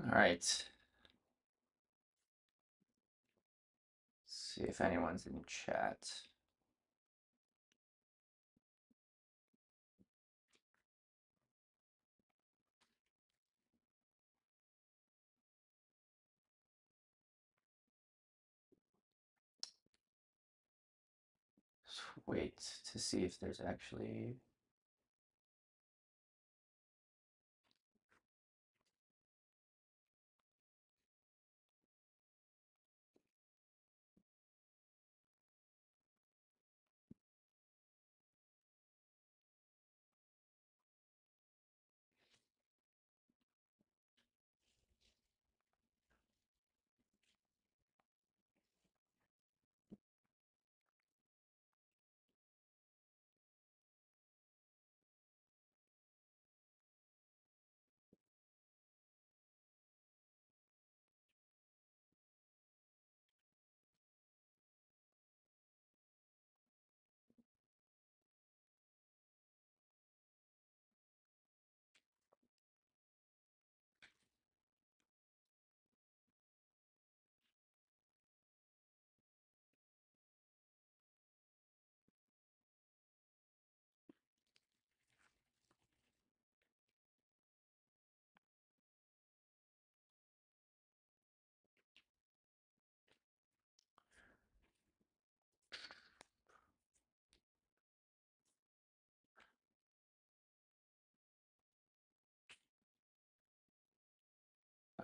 All right. Let's see if anyone's in chat. Let's wait to see if there's actually.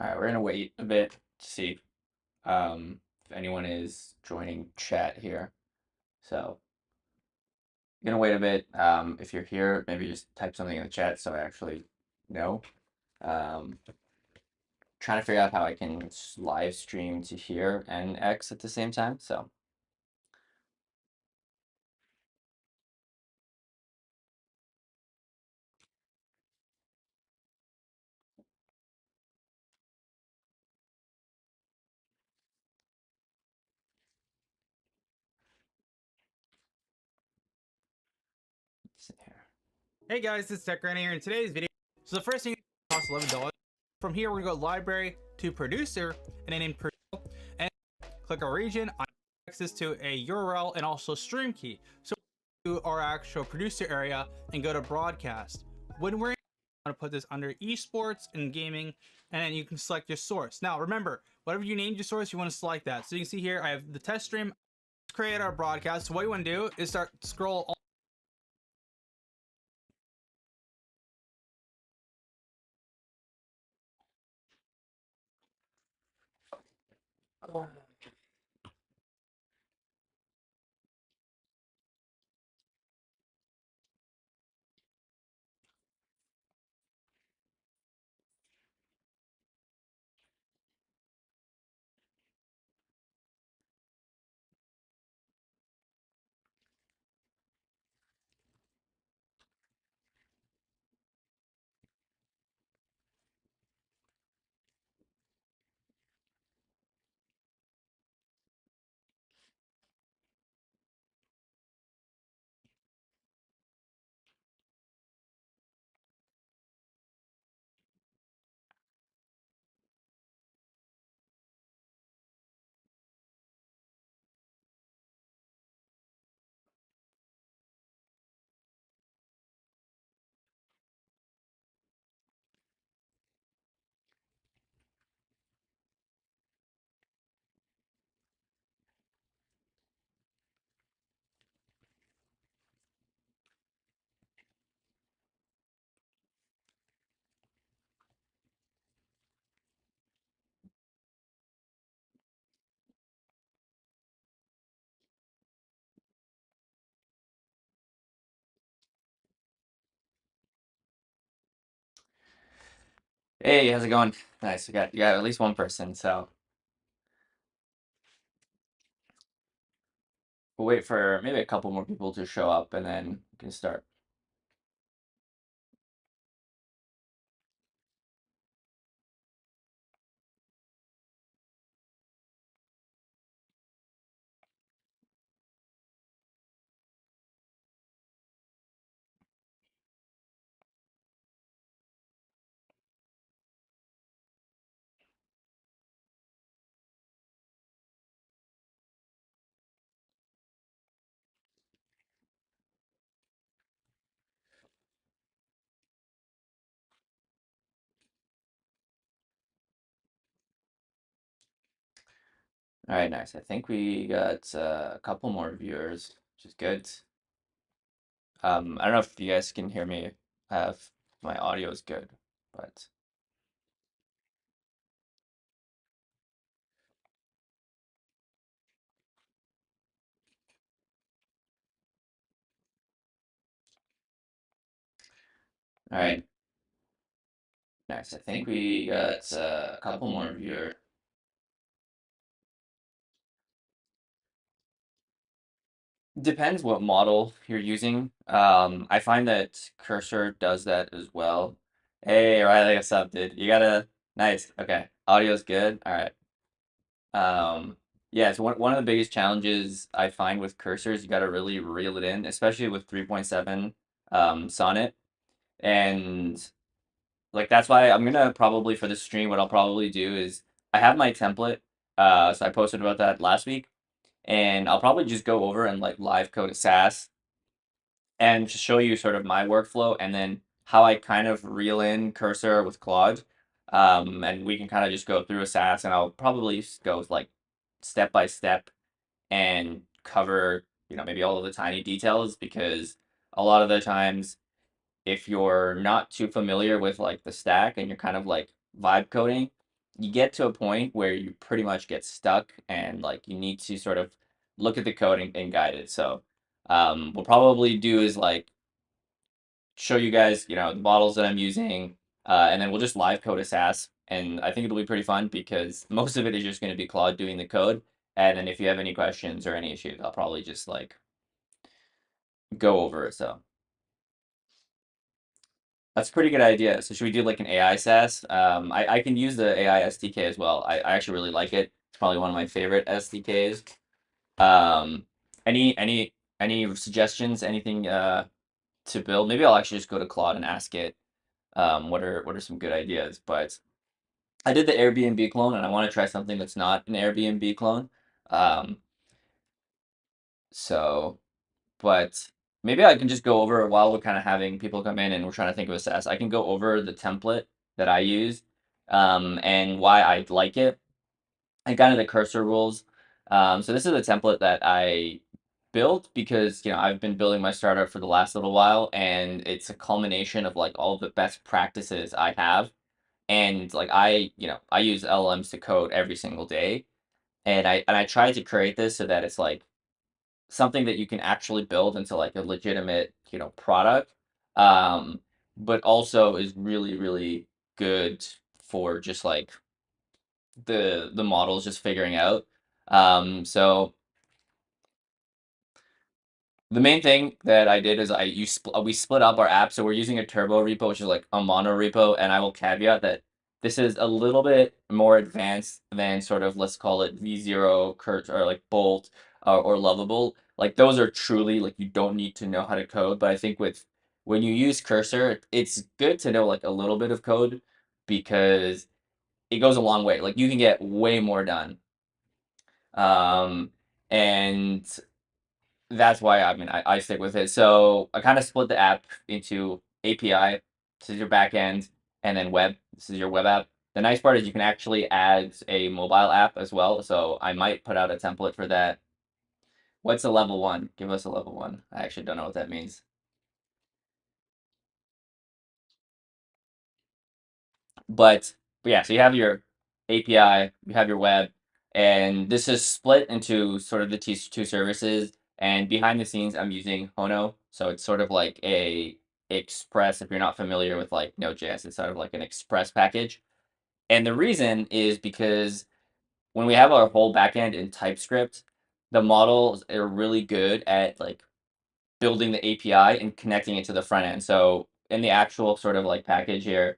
All right, we're gonna wait a bit to see if anyone is joining chat here. So gonna wait a bit. If you're here, maybe just type something in the chat so I actually know. Trying to figure out how I can live stream to here and X at the same time. So let's see here. Hey guys, it's TechGranny here in today's video. So the first thing costs $11. From here, we're gonna go library to producer and then in producer and click our region. I access to a URL and also stream key. So to our actual producer area and go to broadcast. When we're going to put this under esports and gaming, and then you can select your source. Now remember, whatever you named your source, you want to select that. So you can see here, I have the test stream. Let's create our broadcast. So what you want to do is start scroll all Hey, how's it going? Nice. We got at least one person, so we'll wait for maybe a couple more people to show up and then we can start. All right, nice. I think we got a couple more viewers, which is good. I don't know if you guys can hear me. Have my audio is good, but all right, nice. I think we got a couple more viewers. Depends what model you're using. I find that Cursor does that as well. Hey, Riley, what's up, dude? You gotta nice. Okay, audio's good. All right. Yeah, so one of the biggest challenges I find with cursors, you gotta really reel it in, especially with 3.7 Sonnet. And like that's why I'm gonna probably for the stream, what I'll probably do is I have my template. So I posted about that last week, and I'll probably just go over and like live code a saas and just show you sort of my workflow and then how I kind of reel in cursor with Claude. And we can kind of just go through a saas, and I'll probably go like step by step and cover, maybe all of the tiny details, because a lot of the times if you're not too familiar with like the stack and you're kind of like vibe coding, you get to a point where you pretty much get stuck and like you need to sort of look at the code and guide it. So we'll probably do is like show you guys, the models that I'm using, and then we'll just live code a saas. And I think it'll be pretty fun because most of it is just going to be Claude doing the code. And then if you have any questions or any issues, I'll probably just like go over it. So that's a pretty good idea. So should we do like an AI saas? I can use the AI SDK as well. I actually really like it. It's probably one of my favorite SDKs. Um, any suggestions? Anything to build? Maybe I'll actually just go to Claude and ask it. What are some good ideas? But I did the Airbnb clone, and I want to try something that's not an Airbnb clone. Um, so, but maybe I can just go over while we're kind of having people come in and we're trying to think of a SaaS. I can go over the template that I use, and why I like it, and kind of the cursor rules. So this is a template that I built because I've been building my startup for the last little while, and it's a culmination of like all of the best practices I have. And like I use LLMs to code every single day, and I try to create this so that it's like something that you can actually build into like a legitimate, product. Um, but also is really, really good for just like the models just figuring out. So the main thing that I did is we split up our app, so we're using a turbo repo, which is like a mono repo, and I will caveat that this is a little bit more advanced than sort of, let's call it V0, Kurt, or like Bolt, or Lovable. Like those are truly like you don't need to know how to code, but I think with when you use Cursor, it's good to know like a little bit of code because it goes a long way. Like you can get way more done. Um, and that's why I stick with it. So I kind of split the app into API, this is your backend, and then web, this is your web app. The nice part is you can actually add a mobile app as well. So I might put out a template for that. What's a level one? Give us a level one. I actually don't know what that means. But yeah, so you have your API, you have your web, and this is split into sort of the two services. And behind the scenes, I'm using Hono, so it's sort of like a Express. If you're not familiar with like Node.js, it's sort of like an Express package. And the reason is because when we have our whole backend in TypeScript, the models are really good at like building the API and connecting it to the front end. So in the actual sort of like package here,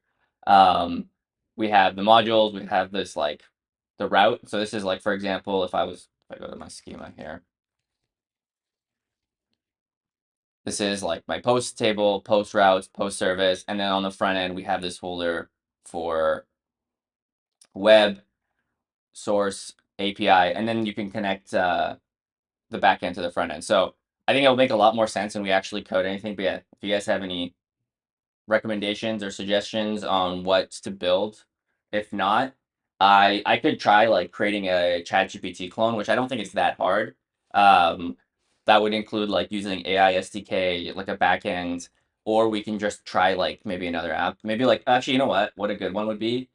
we have the modules, we have this like the route. So this is like, for example, if I go to my schema here, this is like my post table, post routes, post service, and then on the front end, we have this folder for web, source, API, and then you can connect the back end to the front end. So I think it'll make a lot more sense when we actually code anything. But yeah, if you guys have any recommendations or suggestions on what to build. If not, I could try like creating a ChatGPT clone, which I don't think it's that hard. Um, that would include like using AI SDK, like a backend, or we can just try like maybe another app. Maybe like actually, you know what? What a good one would be.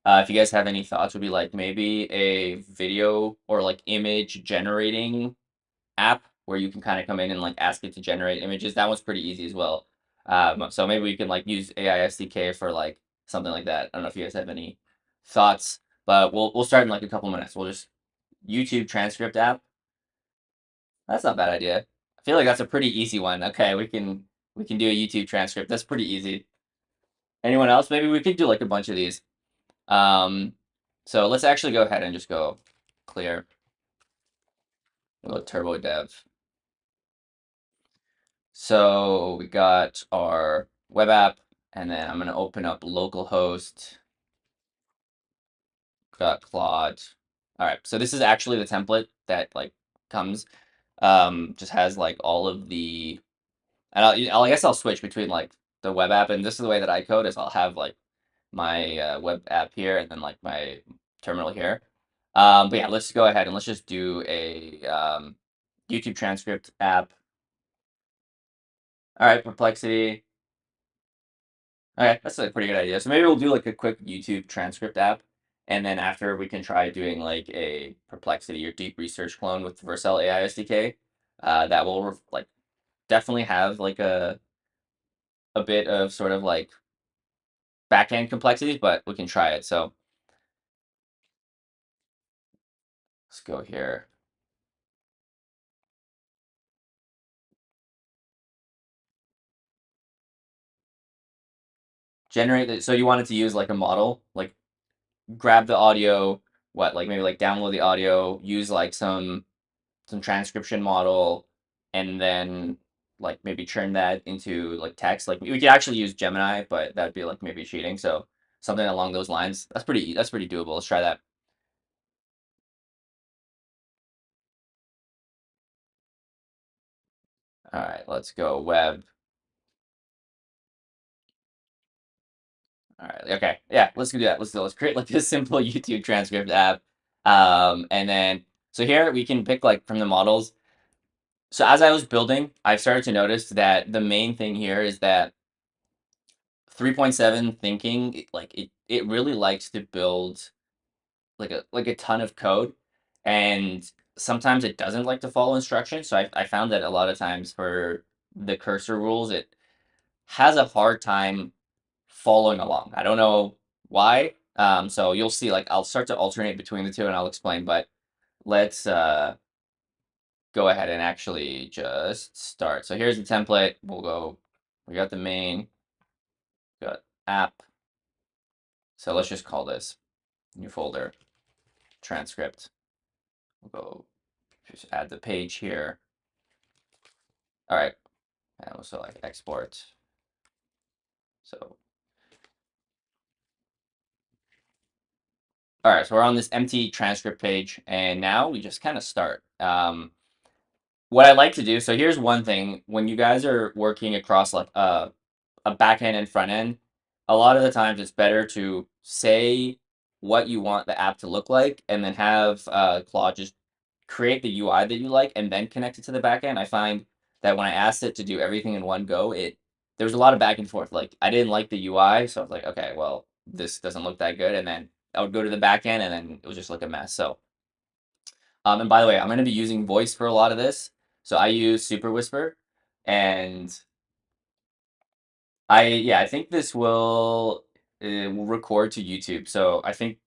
If you guys have any thoughts, would be like maybe a video or like image generating app where you can kind of come in and like ask it to generate images. That one's pretty easy as well. So maybe we can like use AI SDK for like something like that. I don't know if you guys have any thoughts, but we'll start in like a couple minutes. We'll just YouTube transcript app. That's not a bad idea. I feel like that's a pretty easy one. Okay, we can do a YouTube transcript. That's pretty easy. Anyone else? Maybe we could do like a bunch of these. Um, so let's actually go ahead and just go clear. We'll go turbo dev. So we got our web app, and then I'm gonna open up localhost. Got Claude. All right, so this is actually the template that like comes. Just has like all of the, and I guess I'll switch between like the web app, and this is the way that I code is I'll have like my web app here, and then like my terminal here. But yeah, let's go ahead and let's just do a YouTube transcript app. All right, Perplexity. Okay, that's a pretty good idea. So maybe we'll do like a quick YouTube transcript app, and then after we can try doing like a Perplexity or deep research clone with Vercel AI SDK. That will like definitely have like a bit of sort of like backend complexities, but we can try it. So let's go here. Generate it. So you wanted to use like a model, like grab the audio, what like maybe like download the audio, use like some transcription model, and then like maybe turn that into like text. Like we could actually use Gemini, but that'd be like maybe cheating. So something along those lines. That's pretty doable. Let's try that. All right, let's go web. All right, okay, yeah, let's do that. Let's create like this simple YouTube transcript app. And then so here we can pick like from the models. So as I was building, I started to notice that the main thing here is that 3.7 thinking like it really likes to build like a ton of code, and sometimes it doesn't like to follow instructions. So I found that a lot of times for the cursor rules, it has a hard time following along. I don't know why. So you'll see like I'll start to alternate between the two and I'll explain, but let's go ahead and actually just start. So here's the template. We got the main, got app. So let's just call this new folder transcript. We'll go just add the page here. All right, and we'll select export. So, all right, so we're on this empty transcript page, and now we just kind of start. What I like to do, so here's one thing, when you guys are working across like a back end and front end, a lot of the times it's better to say what you want the app to look like and then have Claude just create the UI that you like and then connect it to the back end. I find that when I asked it to do everything in one go, there was a lot of back and forth. Like I didn't like the UI, so I was like, okay, well, this doesn't look that good. And then I would go to the back end and then it was just like a mess. So, and by the way, I'm going to be using voice for a lot of this. So I use Super Whisper, and I think this will record to YouTube. So I think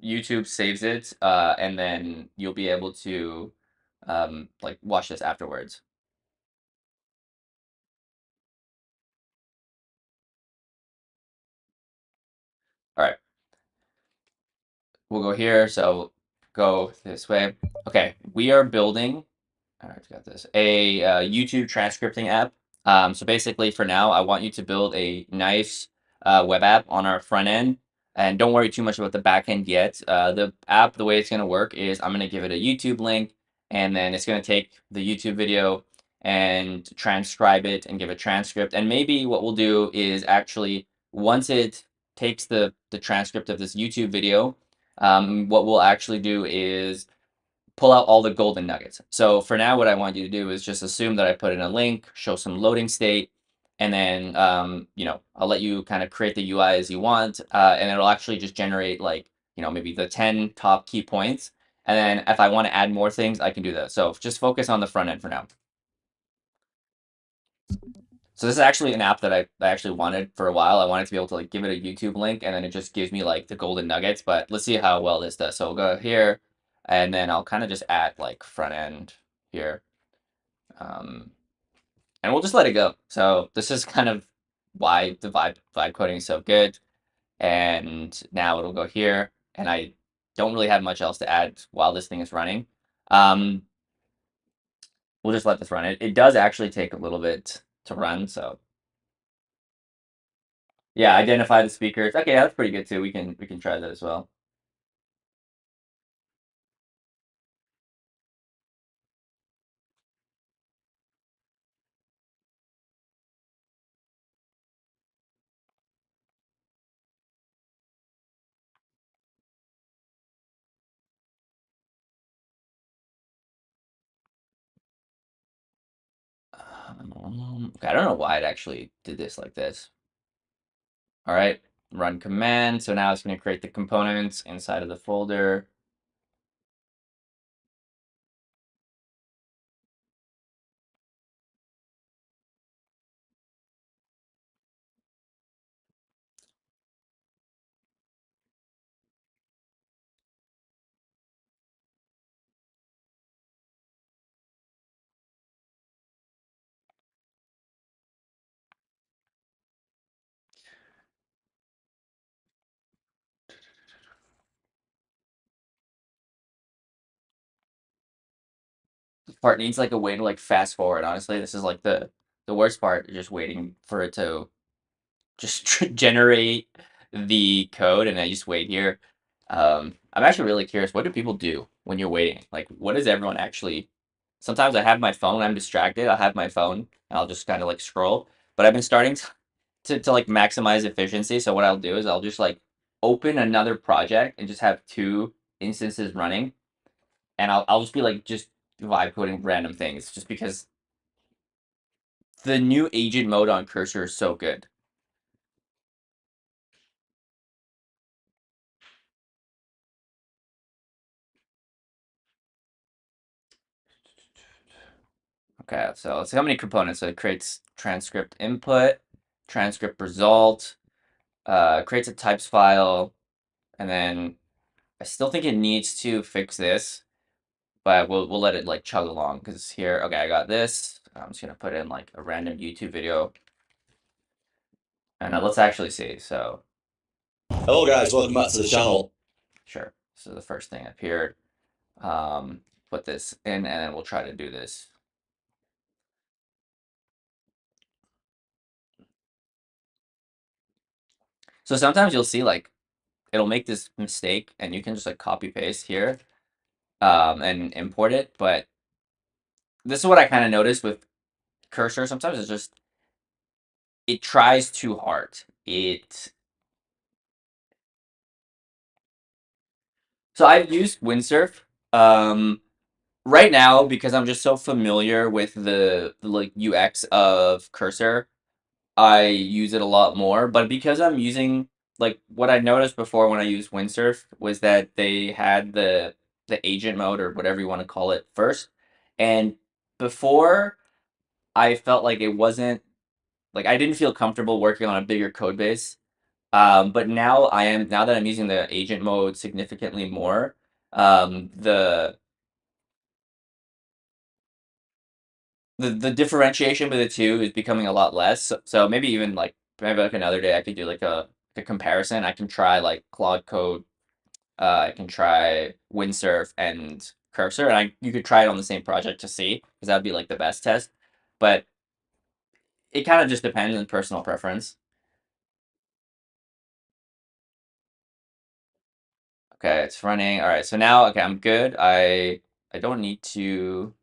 YouTube saves it, and then you'll be able to like watch this afterwards. All right, we'll go here. So go this way. Okay, we are building. All right, got this. A YouTube transcripting app. So basically, for now, I want you to build a nice web app on our front end, and don't worry too much about the back end yet. The app, the way it's going to work is I'm going to give it a YouTube link, and then it's going to take the YouTube video and transcribe it and give a transcript. And maybe what we'll do is actually once it takes the transcript of this YouTube video, what we'll actually do is pull out all the golden nuggets. So for now, what I want you to do is just assume that I put in a link, show some loading state, and then I'll let you kind of create the UI as you want, and it'll actually just generate like maybe the 10 top key points. And then if I want to add more things, I can do that. So just focus on the front end for now. So this is actually an app that I actually wanted for a while. I wanted to be able to like give it a YouTube link, and then it just gives me like the golden nuggets. But let's see how well this does. So we'll go here, and then I'll kind of just add like front end here, um, and we'll just let it go. So this is kind of why the vibe coding is so good. And now it'll go here, and I don't really have much else to add while this thing is running. Um, we'll just let this run. It does actually take a little bit to run, so. Yeah, identify the speakers. Okay, that's pretty good too. We can try that as well. Okay, I don't know why it actually did this like this. All right, run command. So now it's going to create the components inside of the folder. This part needs like a way to like fast forward. Honestly, this is like the worst part. Just waiting for it to just generate the code, and I just wait here. I'm actually really curious. What do people do when you're waiting? Like, what is everyone actually? Sometimes I have my phone. I'm distracted. I'll have my phone, and I'll just kind of like scroll. But I've been starting to like maximize efficiency. So what I'll do is I'll just like open another project and just have two instances running, and I'll just be like just vibe coding random things, just because the new agent mode on Cursor is so good. Okay, so let's see how many components. So it creates transcript input, transcript result, creates a types file, and then I still think it needs to fix this, but we'll let it like chug along because here, okay, I got this. I'm just gonna put in like a random YouTube video, and let's actually see. So Hello guys, welcome back to the channel. sure, so the first thing appeared. Um, put this in, and then we'll try to do this. So sometimes you'll see like it'll make this mistake, and you can just like copy paste here, and import it. But this is what I kind of noticed with Cursor. Sometimes it's just it tries too hard. So I've used windsurf. Right now, because I'm just so familiar with the like UX of Cursor, I use it a lot more. But because I'm using like what I noticed before when I used windsurf was that they had the agent mode or whatever you want to call it first, and before I felt like it wasn't like I didn't feel comfortable working on a bigger code base. But now now that I'm using the agent mode significantly more. The the differentiation between the two is becoming a lot less. So maybe even like maybe like another day I could do like a comparison. I can try like Claude Code. I can try Windsurf and Cursor, and you could try it on the same project to see because that would be like the best test. But it kind of just depends on personal preference. Okay, it's running. All right, so now okay, I'm good. I don't need to.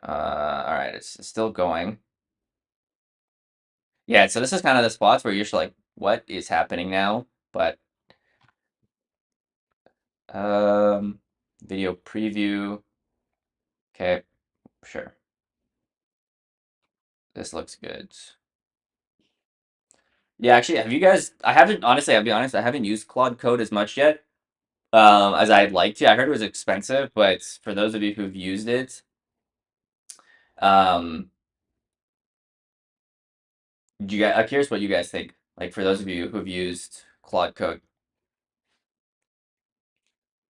All right, it's still going. Yeah, so this is kind of the spots where you're just like, what is happening now? But Um, video preview. Okay, sure. This looks good. Yeah, actually, have you guys? I haven't honestly. I'll be honest. I haven't used Claude Code as much yet, as I'd like to. I heard it was expensive, but for those of you who've used it, um, do you guys? I'm curious what you guys think. Like for those of you who've used Claude Code.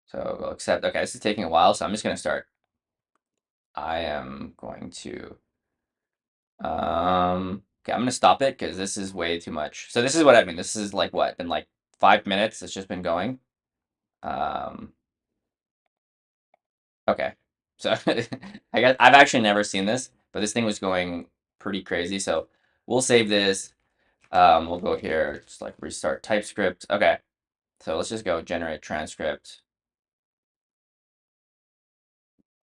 So we'll accept. Okay, this is taking a while, so I'm just gonna start. I am going to. Okay, I'm gonna stop it because this is way too much. So this is what I mean. This is like what? Been like 5 minutes. It's just been going. Um, okay. So I've actually never seen this, but this thing was going pretty crazy. So we'll save this. We'll go here, just like restart TypeScript. Okay. So let's just go generate transcript.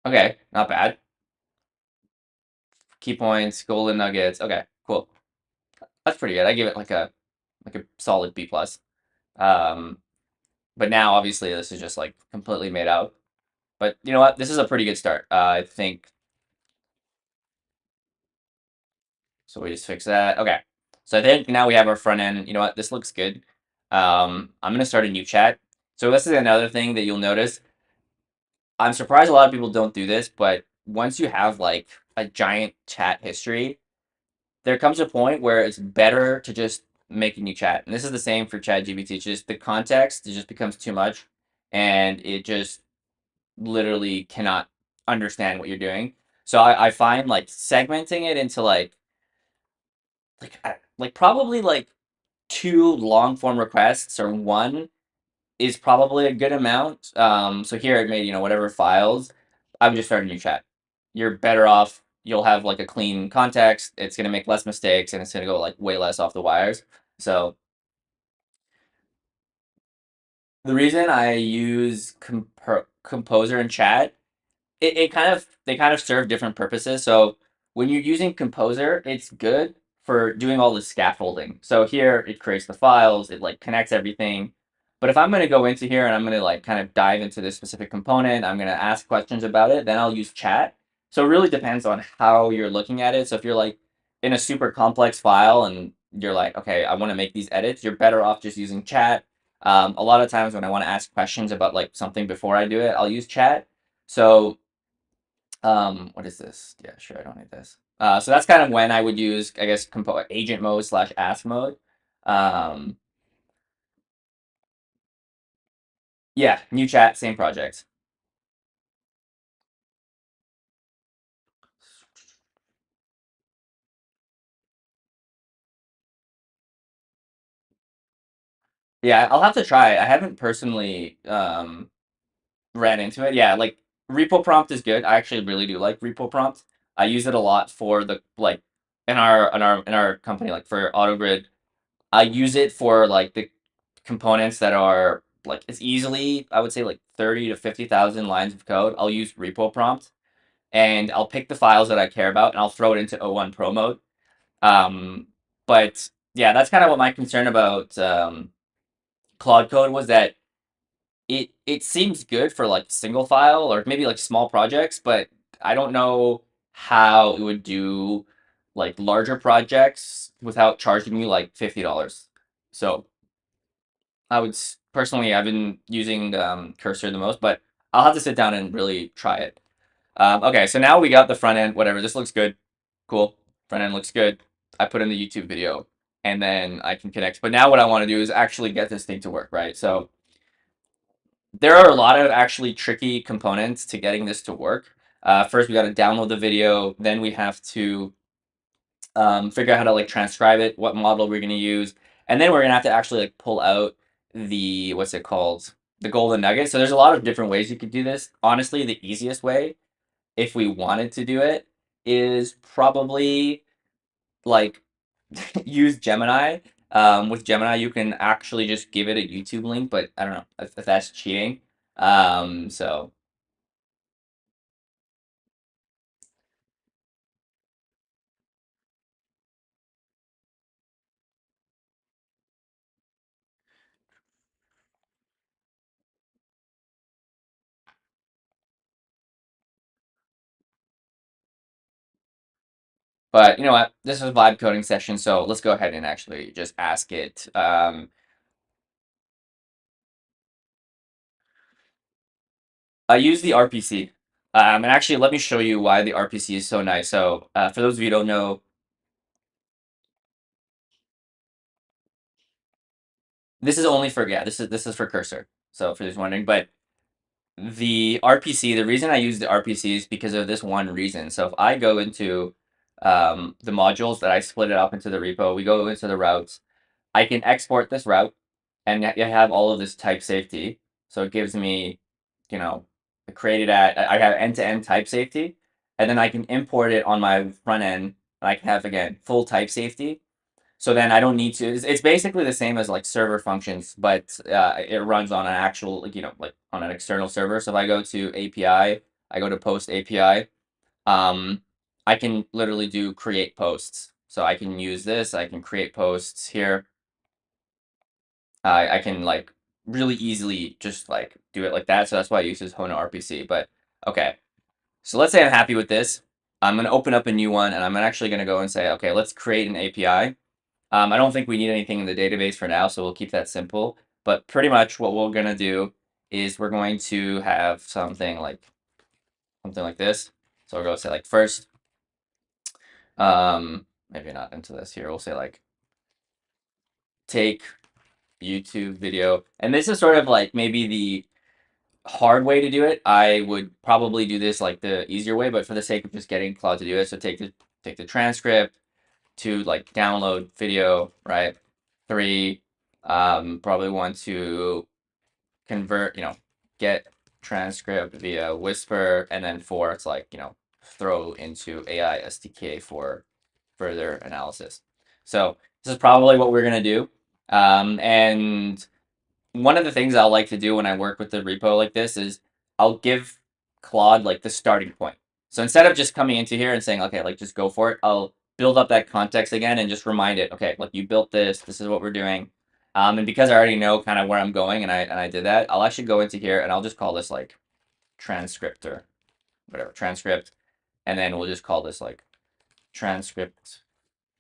Okay, not bad. Key points, golden nuggets. Okay, cool. That's pretty good. I give it like a solid B plus. Um, but now obviously this is just like completely made out. But you know what? This is a pretty good start. I think so. We just fix that. Okay. So I think now we have our front end. You know what? This looks good. I'm gonna start a new chat. So this is another thing that you'll notice. I'm surprised a lot of people don't do this, but once you have like a giant chat history, there comes a point where it's better to just make a new chat. And this is the same for Chat GPT. It's just the context, it just becomes too much and it just literally cannot understand what you're doing. So I find like segmenting it into like probably like two long form requests or one is probably a good amount. So here it made, whatever files. I would just start a new chat. You're better off. You'll have like a clean context. It's gonna make less mistakes and it's gonna go like way less off the wires. So the reason I use Composer and Chat it kind of they kind of serve different purposes. So when you're using Composer, it's good for doing all the scaffolding. So here it creates the files, it like connects everything. But if I'm going to go into here and I'm going to like kind of dive into this specific component, I'm going to ask questions about it, then I'll use chat. So it really depends on how you're looking at it. So if you're like in a super complex file and you're like, okay, I want to make these edits, you're better off just using chat. A lot of times when I want to ask questions about like something before I do it, I'll use chat. So what is this? Yeah, sure, I don't need this. So that's kind of when I would use, I guess, agent mode slash ask mode. Um, yeah, new chat, same project. Yeah, I'll have to try it. I haven't personally ran into it. Yeah, like repo prompt is good. I actually really do like repo prompt. I use it a lot for the like in our company, like for AutoGrid. I use it for like the components that are like it's easily I would say like 30 to 50,000 lines of code. I'll use repo prompt and I'll pick the files that I care about and I'll throw it into O1 Pro mode. Um, but yeah, that's kind of what my concern about Claude Code was that it seems good for like single file or maybe like small projects, but I don't know how it would do like larger projects without charging me like $50. So personally, I've been using Cursor the most, but I'll have to sit down and really try it. Okay, so now we got the front end, whatever. This looks good. Cool. Front end looks good. I put in the YouTube video and then I can connect. But now what I want to do is actually get this thing to work, right? So there are a lot of actually tricky components to getting this to work. First, we got to download the video. Then we have to figure out how to like transcribe it, what model we're going to use. And then we're going to have to actually like pull out the, what's it called? The golden nugget. So there's a lot of different ways you could do this. Honestly, the easiest way, if we wanted to do it, is probably like use Gemini. With Gemini, you can actually just give it a YouTube link, but I don't know if that's cheating. So But you know what? This is a vibe coding session, so let's go ahead and actually just ask it. I use the RPC. And actually, let me show you why the RPC is so nice. So for those of you who don't know, this is only for, yeah, this is for cursor. So for those wondering, but the RPC, the reason I use the RPC is because of this one reason. So if I go into the modules that I split it up into the repo, we go into the routes, I can export this route and you have all of this type safety. So it gives me, you know, created at, I have end-to-end type safety, and then I can import it on my front end, and I can have, again, full type safety. So then I don't need to, it's basically the same as like server functions, but it runs on an actual, like, like on an external server. So if I go to API, I go to post API, I can literally do create posts. So I can use this, I can create posts here. I can like really easily just like do it like that. So that's why I use this Hona RPC. But okay, so let's say I'm happy with this. I'm going to open up a new one and I'm actually going to go and say, okay, let's create an API. I don't think we need anything in the database for now, so we'll keep that simple. But pretty much what we're going to do is we're going to have something like this. So we'll go say like first, maybe not into this here. We'll say like take YouTube video. And this is sort of like maybe the hard way to do it. I would probably do this like the easier way, but for the sake of just getting Claude to do it, so take the transcript to like download video, right? 3, probably want to convert, get transcript via Whisper, and then 4, it's like, throw into AI SDK for further analysis. So this is probably what we're gonna do. And one of the things I'll like to do when I work with the repo like this is I'll give Claude like the starting point. So instead of just coming into here and saying, okay, like just go for it, I'll build up that context again and just remind it, okay, like you built this, this is what we're doing. And because I already know kind of where I'm going and I did that, I'll actually go into here and I'll just call this like transcript or whatever, transcript. And then we'll just call this like transcript.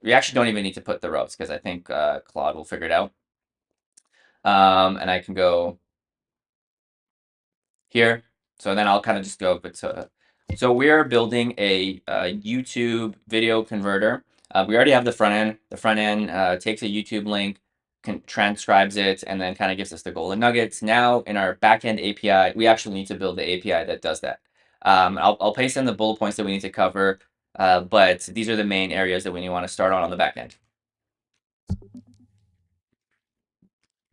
We actually don't even need to put the rows because I think Claude will figure it out. And I can go here. So then I'll kind of just go, but so we're building a YouTube video converter. We already have the front end. The front end takes a YouTube link, transcribes it, and then kind of gives us the golden nuggets. Now in our backend API, we actually need to build the API that does that. I'll paste in the bullet points that we need to cover, but these are the main areas that we want to start on the backend.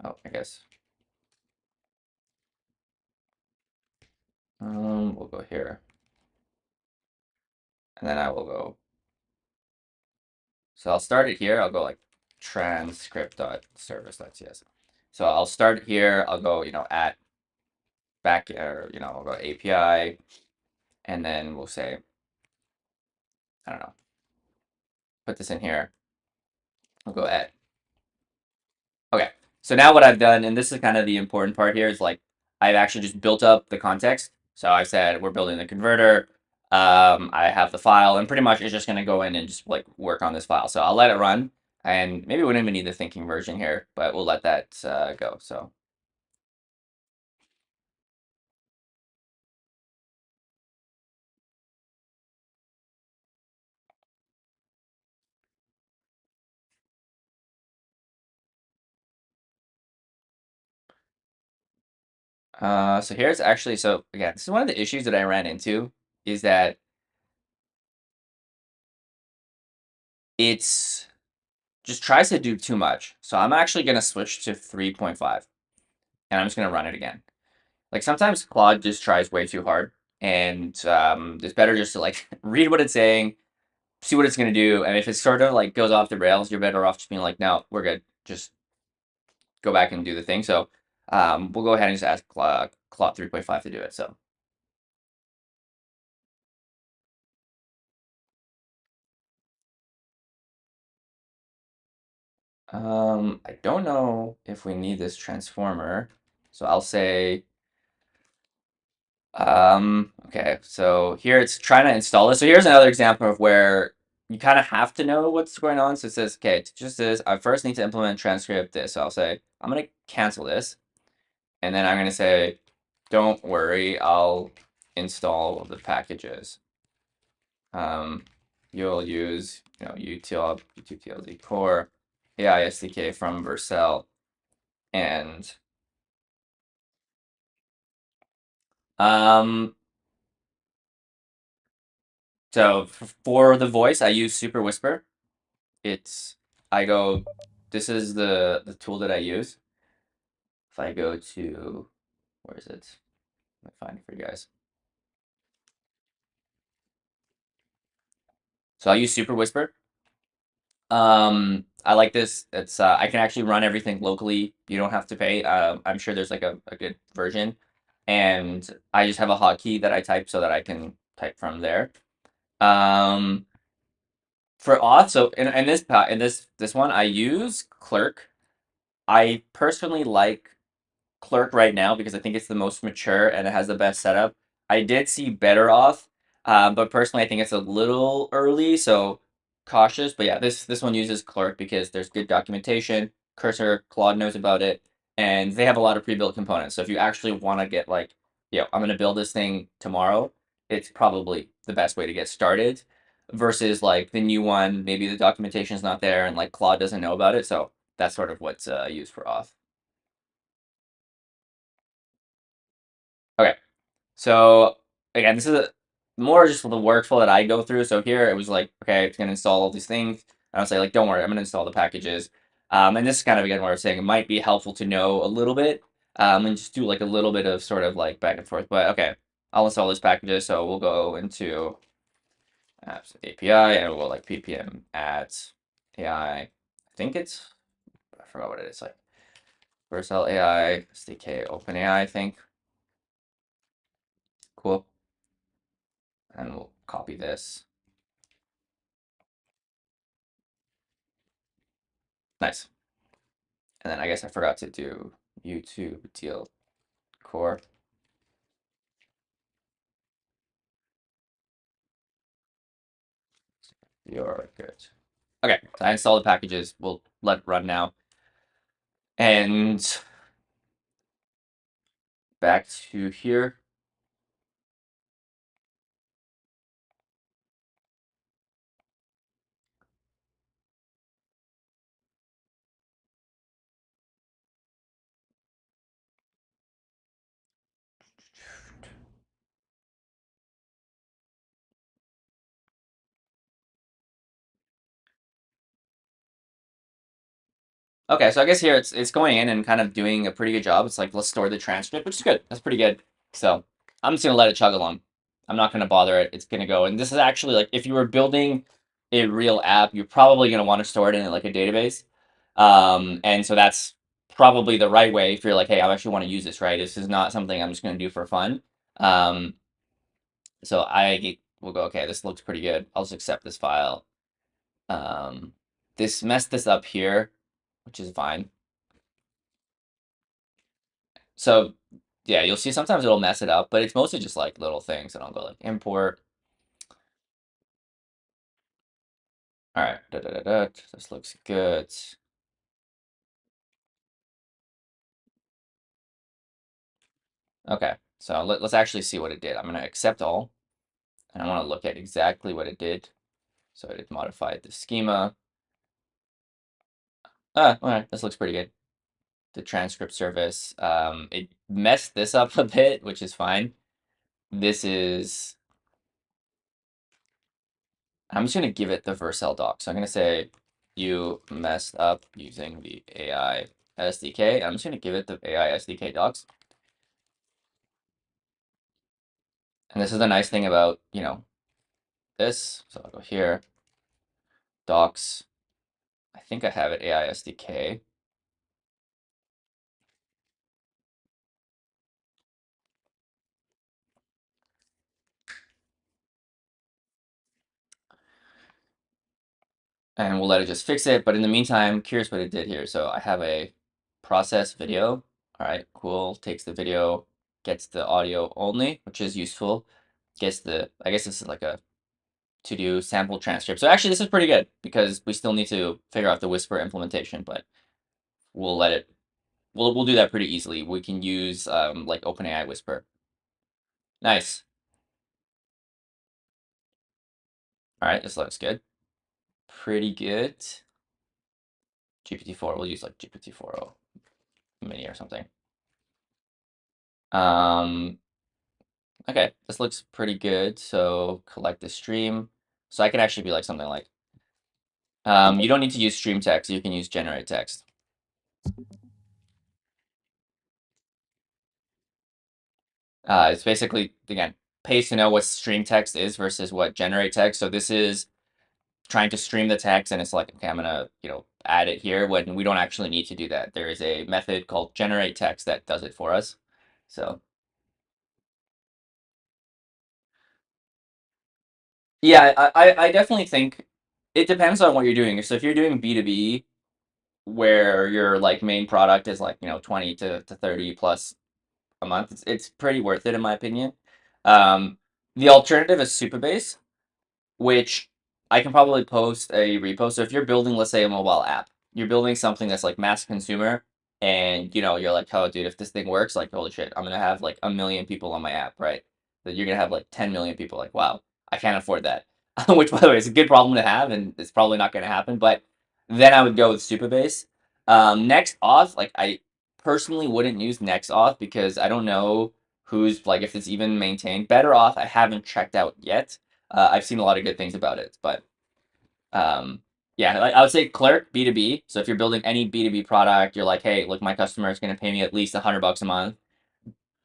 Oh, I guess. We'll go here. And then I will go. So I'll start it here. I'll go like transcript.service.cs. So I'll start here. I'll go, at back, or, I'll go API, and then we'll say, I don't know, put this in here. I'll go add. Okay. So now what I've done, and this is kind of the important part here, is like I've actually just built up the context. So I said we're building the converter. I have the file, and pretty much it's just going to go in and just like work on this file. So I'll let it run, and maybe we wouldn't even need the thinking version here, but we'll let that go. So. So here's actually, so again, this is one of the issues that I ran into is that it's just tries to do too much. So I'm actually going to switch to 3.5 and I'm just going to run it again. Like sometimes Claude just tries way too hard and it's better just to like read what it's saying, see what it's going to do. And if it sort of like goes off the rails, you're better off just being like, no, we're good. Just go back and do the thing. So we'll go ahead and just ask Claude 3.5 to do it. So. I don't know if we need this transformer. So I'll say, okay, so here it's trying to install this. So here's another example of where you kind of have to know what's going on. So it says, okay, it just says, I first need to implement transcript this. So I'll say, I'm going to cancel this. And then I'm going to say, don't worry, I'll install the packages. You'll use, util, u2tlz core, AI SDK from Vercel, and um, so for the voice, I use Super Whisper. It's I go, this is the tool that I use. If I go to, where is it? Let me find it for you guys. So I use Super Whisper. I like this. It's I can actually run everything locally. You don't have to pay. I'm sure there's like a good version, and I just have a hotkey that I type so that I can type from there. Um, for auth, so in this one, I use Clerk. I personally like Clerk right now because I think it's the most mature and it has the best setup. I did see better auth, but personally I think it's a little early, so cautious. But yeah, this one uses Clerk because there's good documentation. Cursor, Claude knows about it, and they have a lot of pre-built components. So if you actually want to get like, I'm gonna build this thing tomorrow, it's probably the best way to get started. Versus like the new one, maybe the documentation is not there and like Claude doesn't know about it. So that's sort of what's used for auth. Okay. So again, this is more just the workflow that I go through. So here it was like, okay, it's gonna install all these things. And I'll say like, don't worry, I'm gonna install the packages. And this is kind of again what I was saying. It might be helpful to know a little bit, and just do like a little bit of sort of like back and forth. But okay, I'll install these packages. So we'll go into apps API and we'll like ppm add AI. I think I forgot what it is like. Vercel AI SDK OpenAI, I think. Cool. And we'll copy this. Nice. And then I guess I forgot to do YouTube deal core. You're good. Okay, so I installed the packages. We'll let it run now. And back to here. Okay, so I guess here it's going in and kind of doing a pretty good job. It's like, let's store the transcript, which is good. That's pretty good. So I'm just gonna let it chug along. I'm not gonna bother it. It's gonna go. And this is actually like if you were building a real app, you're probably gonna want to store it in like a database. And so that's probably the right way if you're like, hey, I actually want to use this, right? This is not something I'm just gonna do for fun. So I will go, okay, this looks pretty good. I'll just accept this file. This messed this up here, which is fine. So yeah, you'll see sometimes it'll mess it up, but it's mostly just like little things. And I'll go like import. All right, this looks good. Okay, so let's actually see what it did. I'm gonna accept all, and I want to look at exactly what it did. So it modified the schema. All right, this looks pretty good. The transcript service. It messed this up a bit, which is fine. This is. I'm just gonna give it the Vercel doc. So I'm gonna say you messed up using the AI SDK. I'm just gonna give it the AI SDK docs. And this is the nice thing about, this. So I'll go here, docs. I think I have it AI SDK. And we'll let it just fix it. But in the meantime, curious what it did here. So I have a process video. All right, cool. Takes the video, gets the audio only, which is useful. Gets I guess this is like a to do sample transcript. So actually, this is pretty good because we still need to figure out the Whisper implementation, but we'll let it. We'll do that pretty easily. We can use like OpenAI Whisper. Nice. All right, this looks good. Pretty good. GPT-4. We'll use like GPT-4o mini or something. Okay, this looks pretty good. So collect the stream. So I can actually be like something like, you don't need to use stream text. You can use generate text. It's basically, again, pays to know what stream text is versus what generate text. So this is trying to stream the text, and it's like, okay, I'm gonna, add it here when we don't actually need to do that. There is a method called generate text that does it for us. So yeah, I definitely think it depends on what you're doing. So if you're doing B2B, where your like main product is like, 20 to 30 plus a month, it's pretty worth it in my opinion. Um, the alternative is Supabase, which I can probably post a repo. So if you're building, let's say, a mobile app, you're building something that's like mass consumer, and you're like, oh, dude, if this thing works, like, holy shit, I'm gonna have like 1 million people on my app, right? That you're gonna have like 10 million people. Like, wow, I can't afford that. Which, by the way, is a good problem to have, and it's probably not gonna happen. But then I would go with Supabase. Next auth, like I personally wouldn't use next auth because I don't know who's like if it's even maintained. Better auth, I haven't checked out yet. I've seen a lot of good things about it, but yeah, I would say Clerk B2B. So if you're building any B2B product, you're like, hey, look, my customer is going to pay me at least $100 a month.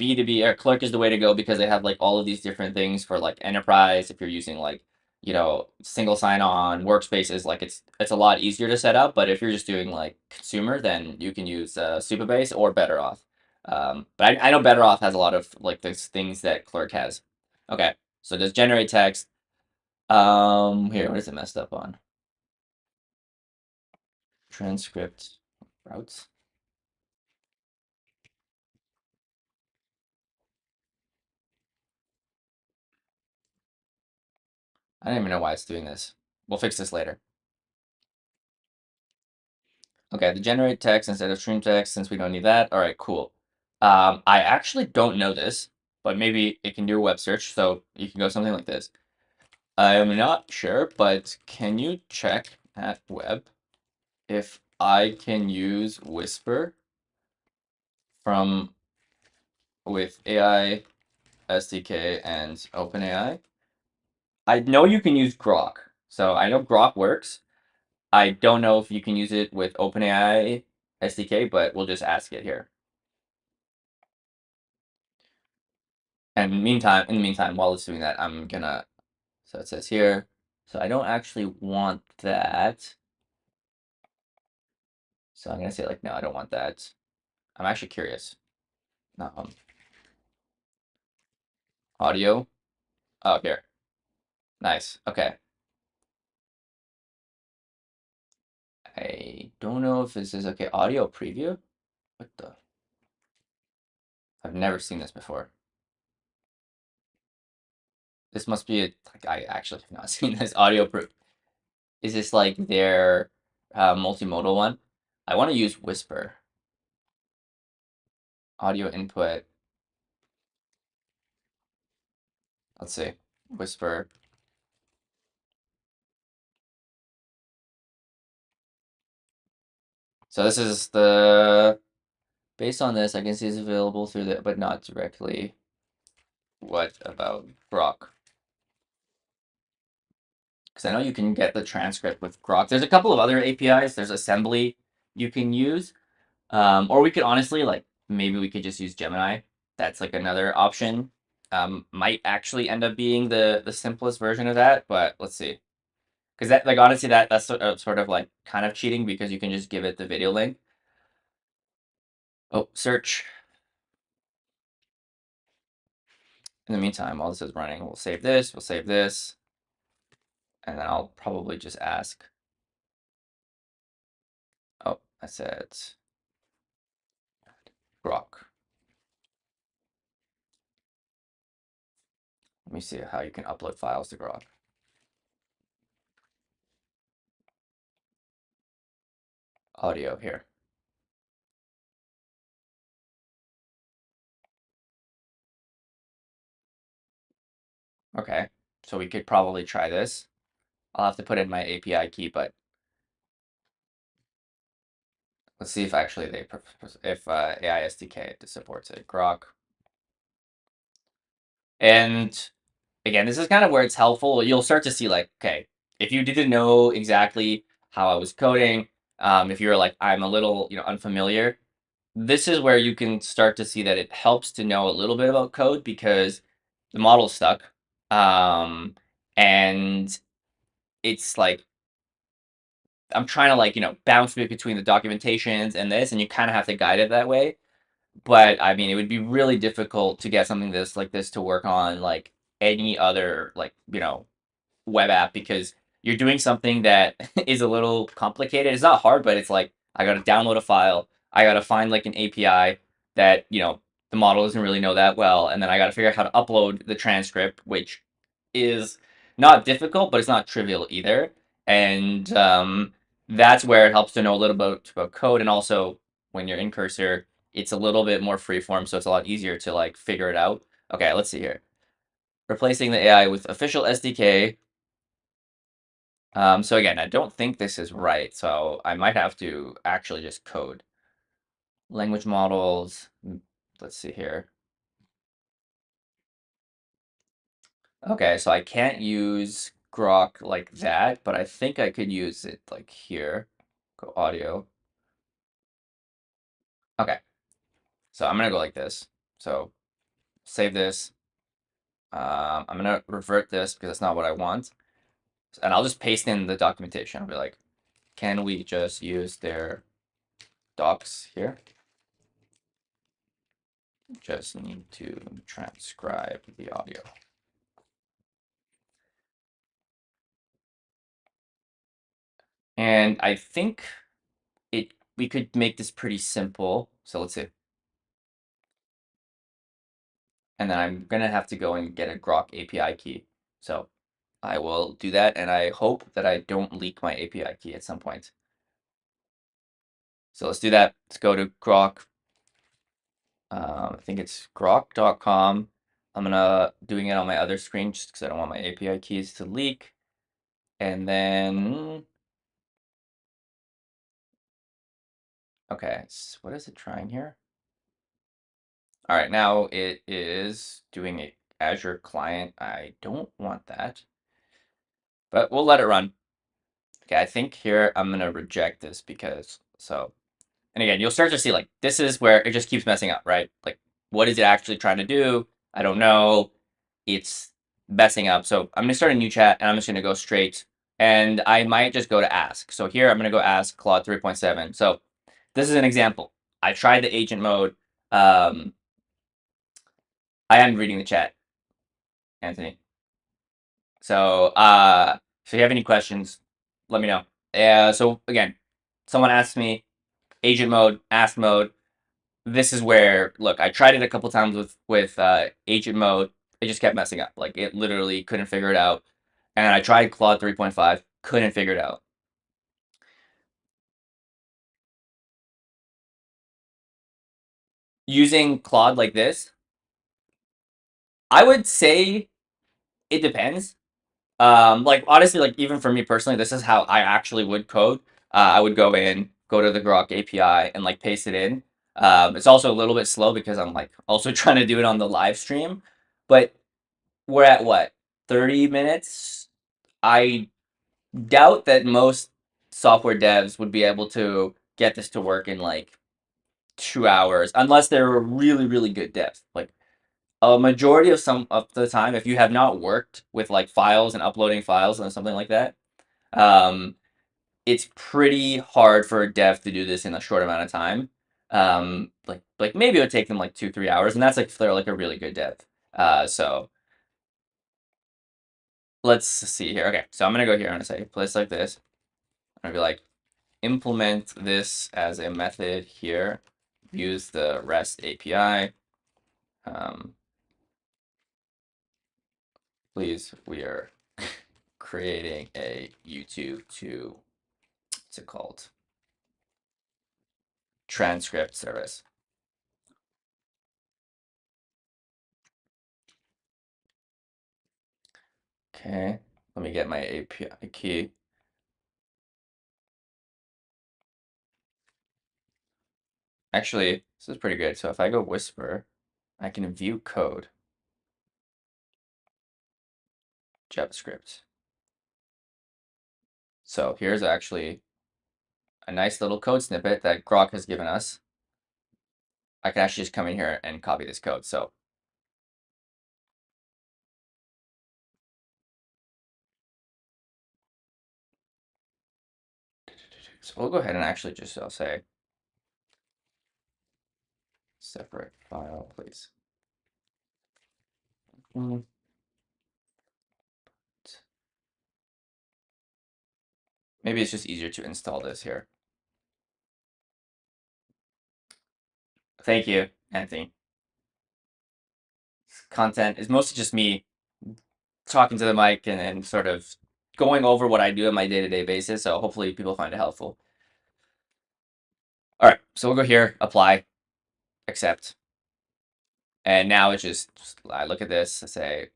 B2B or Clerk is the way to go because they have like all of these different things for like enterprise. If you're using like, single sign-on workspaces, like it's a lot easier to set up. But if you're just doing like consumer, then you can use Supabase or BetterOff. But I know BetterOff has a lot of like those things that Clerk has. Okay, so does generate text. Here, what is it messed up on? Transcript routes. I don't even know why it's doing this. We'll fix this later. Okay, the generate text instead of stream text since we don't need that. All right, cool. I actually don't know this, but maybe it can do a web search, so you can go something like this. I'm not sure, but can you check at web if I can use Whisper from with AI SDK and OpenAI? I know you can use Grok, so I know Grok works. I don't know if you can use it with OpenAI SDK, but we'll just ask it here. And in the meantime, while it's doing that, I'm gonna, so it says here, so I don't actually want that. So I'm gonna say like, no, I don't want that. I'm actually curious. Audio. Oh, here. Nice. Okay. I don't know if this is okay. Audio preview? What the? I've never seen this before. This must be like, I actually have not seen this audio proof. Is this like their multimodal one? I want to use Whisper. Audio input. Let's see. Whisper. So this is the, based on this, I can see it's available through the, but not directly. What about Grok? Because I know you can get the transcript with Grok. There's a couple of other APIs. There's assembly you can use. Or we could honestly, like, maybe we could just use Gemini. That's like another option. Might actually end up being the simplest version of that, but let's see. Because that, like, honestly, that's sort of like kind of cheating because you can just give it the video link. Oh, search. In the meantime, while this is running, we'll save this, and then I'll probably just ask. Oh, I said Grok. Let me see how you can upload files to Grok. audio here. Okay, so we could probably try this. I'll have to put in my API key, but let's see if actually if AI SDK supports it. Grok. And again, this is kind of where it's helpful. You'll start to see like, okay, if you didn't know exactly how I was coding, if you're like, I'm a little, unfamiliar, this is where you can start to see that it helps to know a little bit about code because the model's stuck. And it's like, I'm trying to like, bounce between the documentations and this, and you kind of have to guide it that way. But I mean, it would be really difficult to get something this like this to work on like any other like, web app because you're doing something that is a little complicated. It's not hard, but it's like I got to download a file. I got to find like an API that, the model doesn't really know that well, and then I got to figure out how to upload the transcript, which is not difficult, but it's not trivial either. And that's where it helps to know a little bit about code, and also when you're in Cursor, it's a little bit more freeform, so it's a lot easier to like figure it out. Okay, let's see here. Replacing the AI with official SDK. So again, I don't think this is right, so I might have to actually just code. Language models, let's see here. Okay, so I can't use Grok like that, but I think I could use it like here. Go audio. Okay, so I'm gonna go like this. So save this. I'm gonna revert this because that's not what I want. And I'll just paste in the documentation. I'll be like, can we just use their docs here? Just need to transcribe the audio. And I think we could make this pretty simple. So let's see. And then I'm gonna have to go and get a Grok API key. So I will do that, and I hope that I don't leak my API key at some point. So let's do that. Let's go to Grok. I think it's grok.com. I'm gonna doing it on my other screen just because I don't want my API keys to leak. And then, okay, so what is it trying here? All right, now it is doing a Azure client. I don't want that, but we'll let it run. Okay, I think here I'm gonna reject this because and again, you'll start to see like this is where it just keeps messing up, right? Like, what is it actually trying to do? I don't know. It's messing up. So I'm gonna start a new chat and I'm just gonna go straight and I might just go to ask. So here I'm gonna go ask Claude 3.7. So this is an example. I tried the agent mode. I am reading the chat, Anthony. So if you have any questions, let me know. So again, someone asked me agent mode, ask mode. This is where look, I tried it a couple times with agent mode. It just kept messing up. Like it literally couldn't figure it out. And I tried Claude 3.5, couldn't figure it out. Using Claude like this, I would say it depends. Like honestly, like even for me personally, this is how I actually would code. I would go in, go to the Grok API, and like paste it in. It's also a little bit slow because I'm like also trying to do it on the live stream, but we're at what 30 minutes. I doubt that most software devs would be able to get this to work in like 2 hours, unless they're a really really good dev. Like a majority of some of the time, if you have not worked with like files and uploading files and something like that, um, it's pretty hard for a dev to do this in a short amount of time. Like maybe it would take them like 2-3 hours, and that's like if they're like a really good dev. So let's see here. Okay, so I'm gonna go here. I'm gonna say place like this. I'm gonna be like implement this as a method here. Use the REST API. Please, we are creating a YouTube to what's it called? transcript service. Okay, let me get my API key. Actually, this is pretty good. So if I go whisper, I can view code, JavaScript. So here's actually a nice little code snippet that Grok has given us. I can actually just come in here and copy this code. So we'll go ahead and actually just, I'll say, separate file, please. Maybe it's just easier to install this here. Thank you, Anthony. Content is mostly just me talking to the mic and sort of going over what I do on my day-to-day basis. So hopefully people find it helpful. All right, so we'll go here, apply, accept. And now it's just I look at this, I say,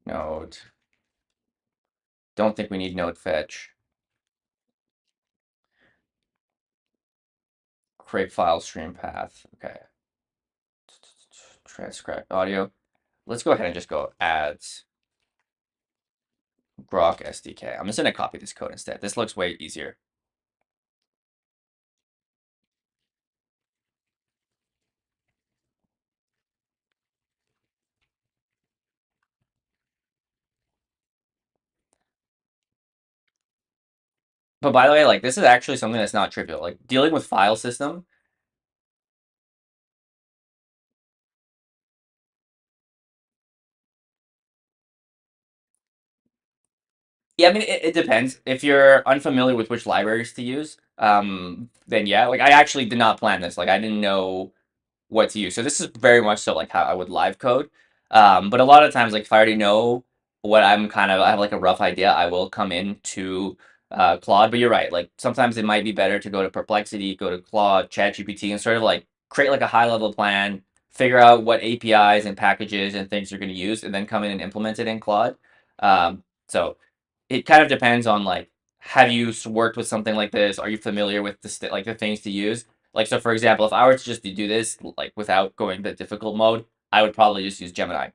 node. Don't think we need node fetch. Create file stream path. Okay. Transcribe audio. Let's go ahead and just go adds Grok SDK. I'm just going to copy this code instead. This looks way easier. But by the way, like this is actually something that's not trivial. Like dealing with file system. Yeah, I mean it depends. If you're unfamiliar with which libraries to use, then yeah. Like I actually did not plan this. Like I didn't know what to use. So this is very much so like how I would live code. But a lot of times, like if I already know what I have like a rough idea, I will come into Claude. But you're right. Like sometimes it might be better to go to Perplexity, go to Claude, ChatGPT, and sort of like create like a high level plan, figure out what APIs and packages and things you're going to use, and then come in and implement it in Claude. So it kind of depends on like, have you worked with something like this? Are you familiar with like the things to use? Like, so for example, if I were to just do this, like without going the difficult mode, I would probably just use Gemini.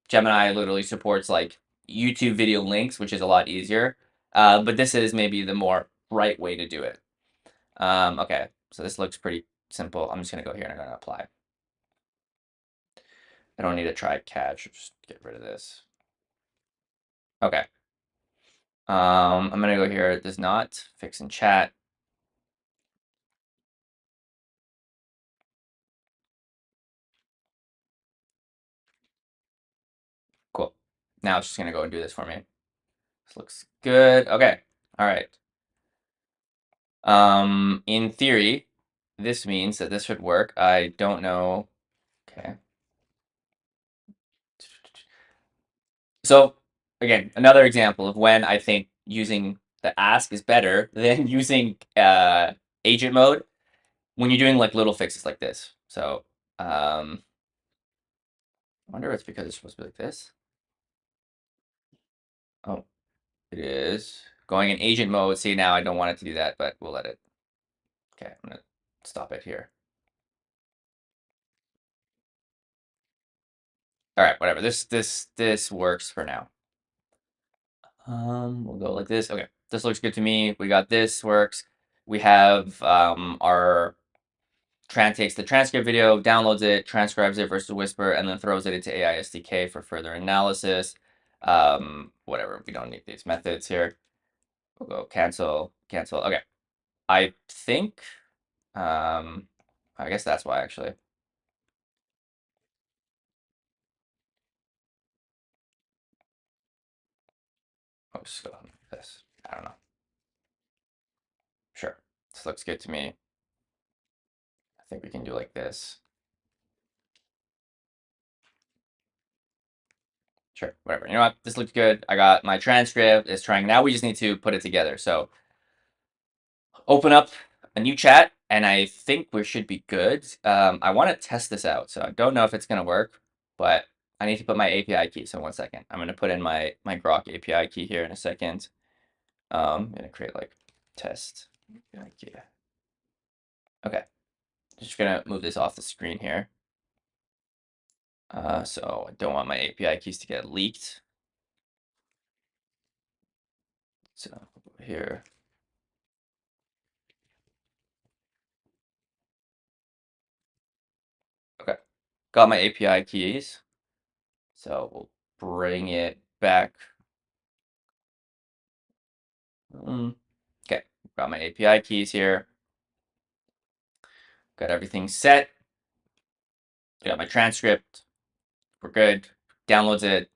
Gemini literally supports like YouTube video links, which is a lot easier. But this is maybe the more right way to do it. Okay, so this looks pretty simple. I'm just gonna go here and I'm gonna apply. I don't need to try catch, just get rid of this. Okay. I'm gonna go here, does not, fix in chat. Cool. Now it's just gonna go and do this for me. This looks good. Okay. All right. In theory, this means that this should work. I don't know. Okay. So again, another example of when I think using the ask is better than using agent mode when you're doing like little fixes like this. So I wonder if it's because it's supposed to be like this. Oh, it is going in agent mode. See, now I don't want it to do that, but we'll let it. Okay, I'm gonna stop it here. All right, whatever. This works for now. We'll go like this. Okay, this looks good to me. We got this works. We have our Tran takes the transcript video, downloads it, transcribes it versus Whisper, and then throws it into AI SDK for further analysis. Whatever, we don't need these methods here. We'll go cancel, cancel. Okay, I think, I guess that's why actually. I'll just go like this. I don't know. Sure, this looks good to me. I think we can do like this. Sure, whatever. You know what? This looks good. I got my transcript. It's trying. Now we just need to put it together. So open up a new chat, and I think we should be good. I want to test this out, so I don't know if it's gonna work, but I need to put my API key. So 1 second, I'm gonna put in my Grok API key here in a second. I'm gonna create like test API key. Okay, just gonna move this off the screen here. So I don't want my API keys to get leaked. So here. Okay, got my API keys. So we'll bring it back. Okay, got my API keys here. Got everything set. Got my transcript. We're good. Downloads it.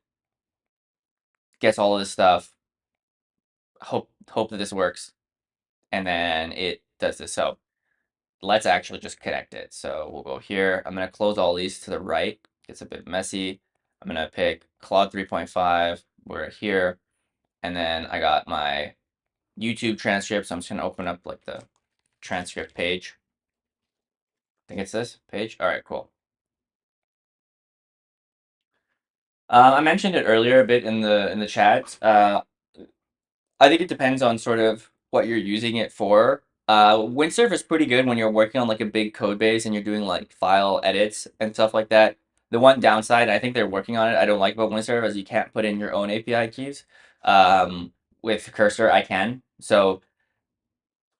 Gets all of this stuff. Hope that this works. And then it does this. So let's actually just connect it. So we'll go here. I'm going to close all these to the right. It's a bit messy. I'm going to pick Claude 3.5. We're here. And then I got my YouTube transcript. So I'm just going to open up like the transcript page. I think it's this page. All right, cool. I mentioned it earlier a bit in the chat. I think it depends on sort of what you're using it for. Windsurf is pretty good when you're working on like a big code base and you're doing like file edits and stuff like that. The one downside, I think they're working on it, I don't like about Windsurf is you can't put in your own API keys. With Cursor, I can. So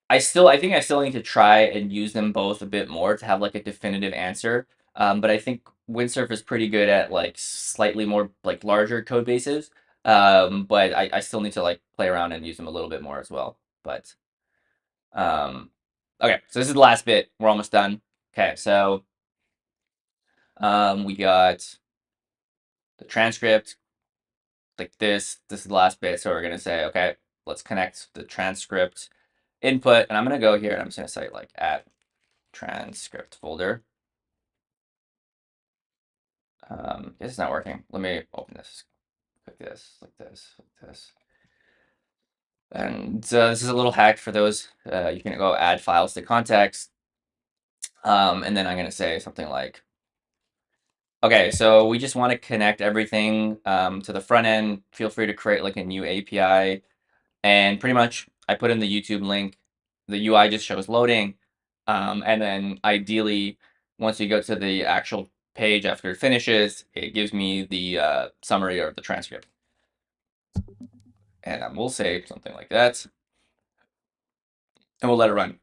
I think I still need to try and use them both a bit more to have like a definitive answer. But I think Windsurf is pretty good at like slightly more like larger code bases. But I still need to like play around and use them a little bit more as well. But okay, so this is the last bit. We're almost done. Okay, so we got the transcript like this. This is the last bit. So we're gonna say, okay, let's connect the transcript input, and I'm gonna go here and I'm just gonna say like add transcript folder. It's not working. Let me open this. Like this, like this, like this. And this is a little hack for those. You can go add files to context. And then I'm going to say something like, okay, so we just want to connect everything to the front end. Feel free to create like a new API. And pretty much I put in the YouTube link. The UI just shows loading. And then ideally, once you go to the actual page after it finishes, it gives me the summary or the transcript. And we'll say something like that. And we'll let it run.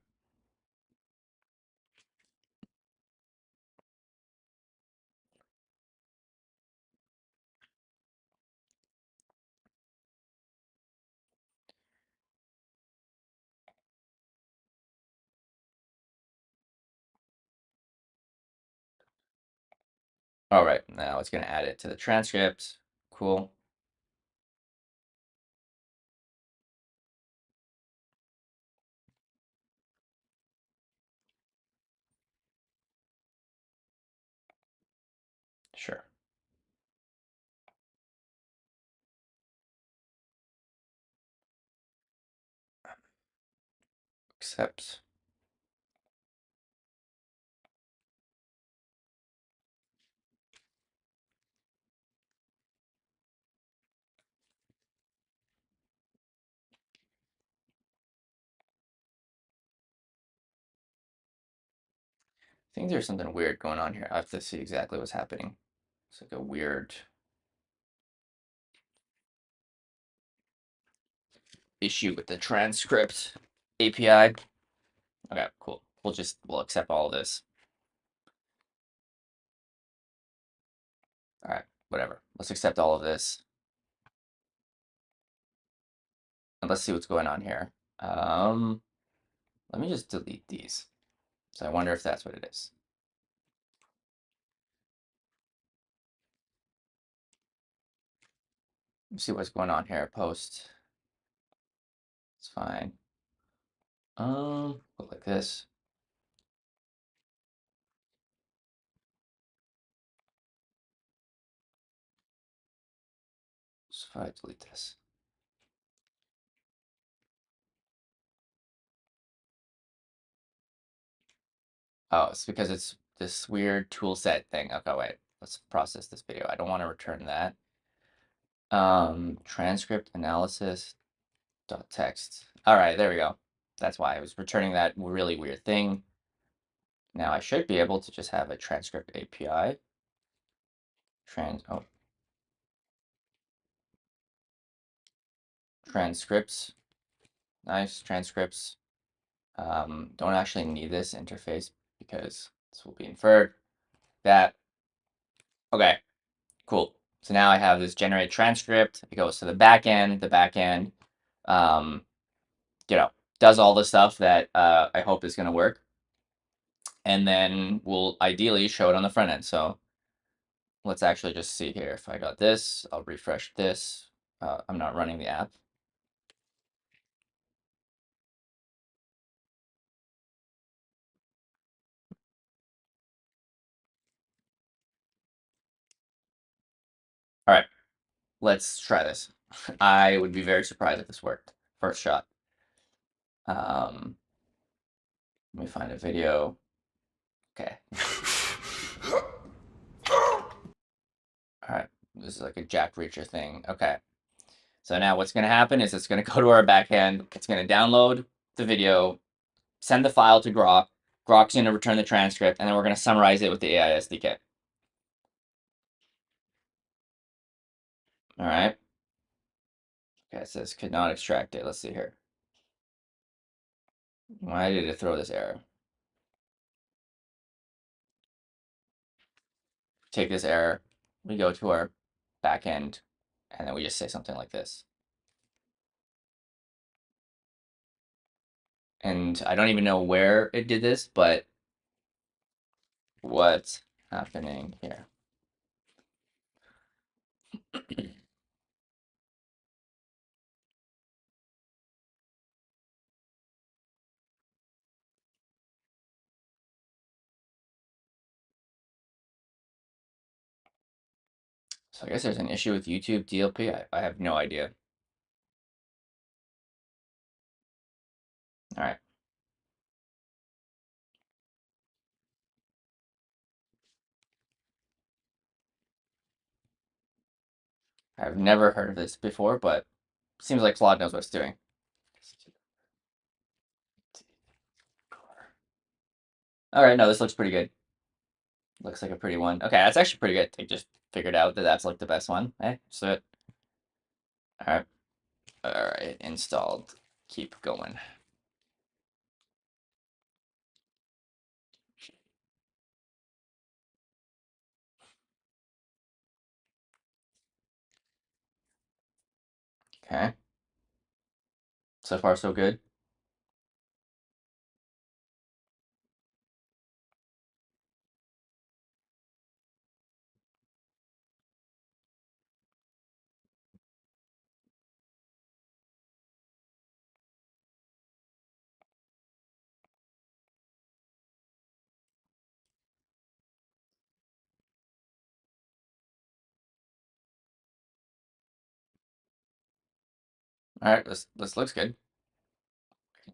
All right, now it's going to add it to the transcript. Cool. Sure. Accept. I think there's something weird going on here. I have to see exactly what's happening. It's like a weird issue with the transcript API. Okay, cool. We'll accept all of this. All right, whatever. Let's accept all of this. And let's see what's going on here. Let me just delete these. So I wonder if that's what it is. Let's see what's going on here. Post. It's fine. Put like this. So if I delete this. Oh, it's because it's this weird tool set thing. Okay, wait. Let's process this video. I don't want to return that. Transcript analysis dot text. All right, there we go. That's why I was returning that really weird thing. Now I should be able to just have a transcript API. Transcripts. Nice transcripts. Don't actually need this interface because this will be inferred. That. Okay, cool. So now I have this generate transcript. It goes to the backend. The backend, does all the stuff that I hope is going to work. And then we'll ideally show it on the front end. So let's actually just see here. If I got this, I'll refresh this. I'm not running the app. All right, let's try this. I would be very surprised if this worked. First shot. Let me find a video. Okay. All right, this is like a Jack Reacher thing. Okay. So now what's going to happen is it's going to go to our backend. It's going to download the video, send the file to Grok. Grok's going to return the transcript, and then we're going to summarize it with the AI SDK. All right. Okay, it says could not extract it. Let's see here. Why did it throw this error? Take this error, we go to our backend, and then we just say something like this. And I don't even know where it did this, but what's happening here? So I guess there's an issue with YouTube DLP. I have no idea. All right. I've never heard of this before, but seems like Claude knows what it's doing. All right, no, this looks pretty good. Looks like a pretty one. Okay, that's actually pretty good. They just figured out that that's like the best one. Hey, so all right, all right, installed. Keep going. Okay. So far, so good. All right, this looks good.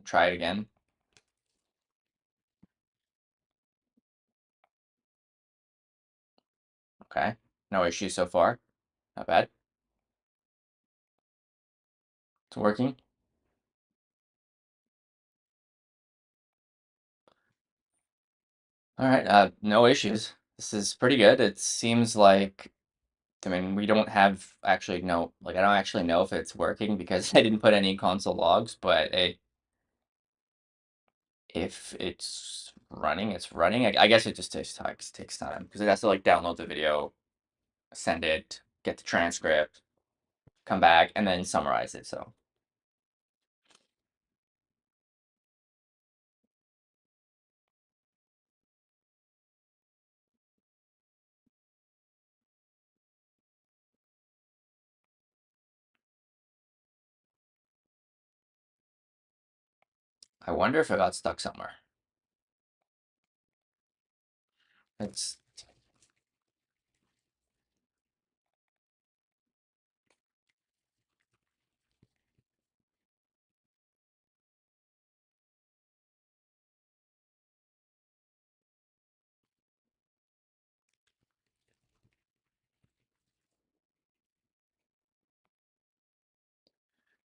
Try it again. Okay, no issues so far. Not bad. It's working. All right, no issues. This is pretty good. It seems like, I mean, we don't have actually no, like I don't actually know if it's working because I didn't put any console logs, but if it's running, it's running. I guess it just takes time because it has to like download the video, send it, get the transcript, come back, and then summarize it. So I wonder if it got stuck somewhere. It's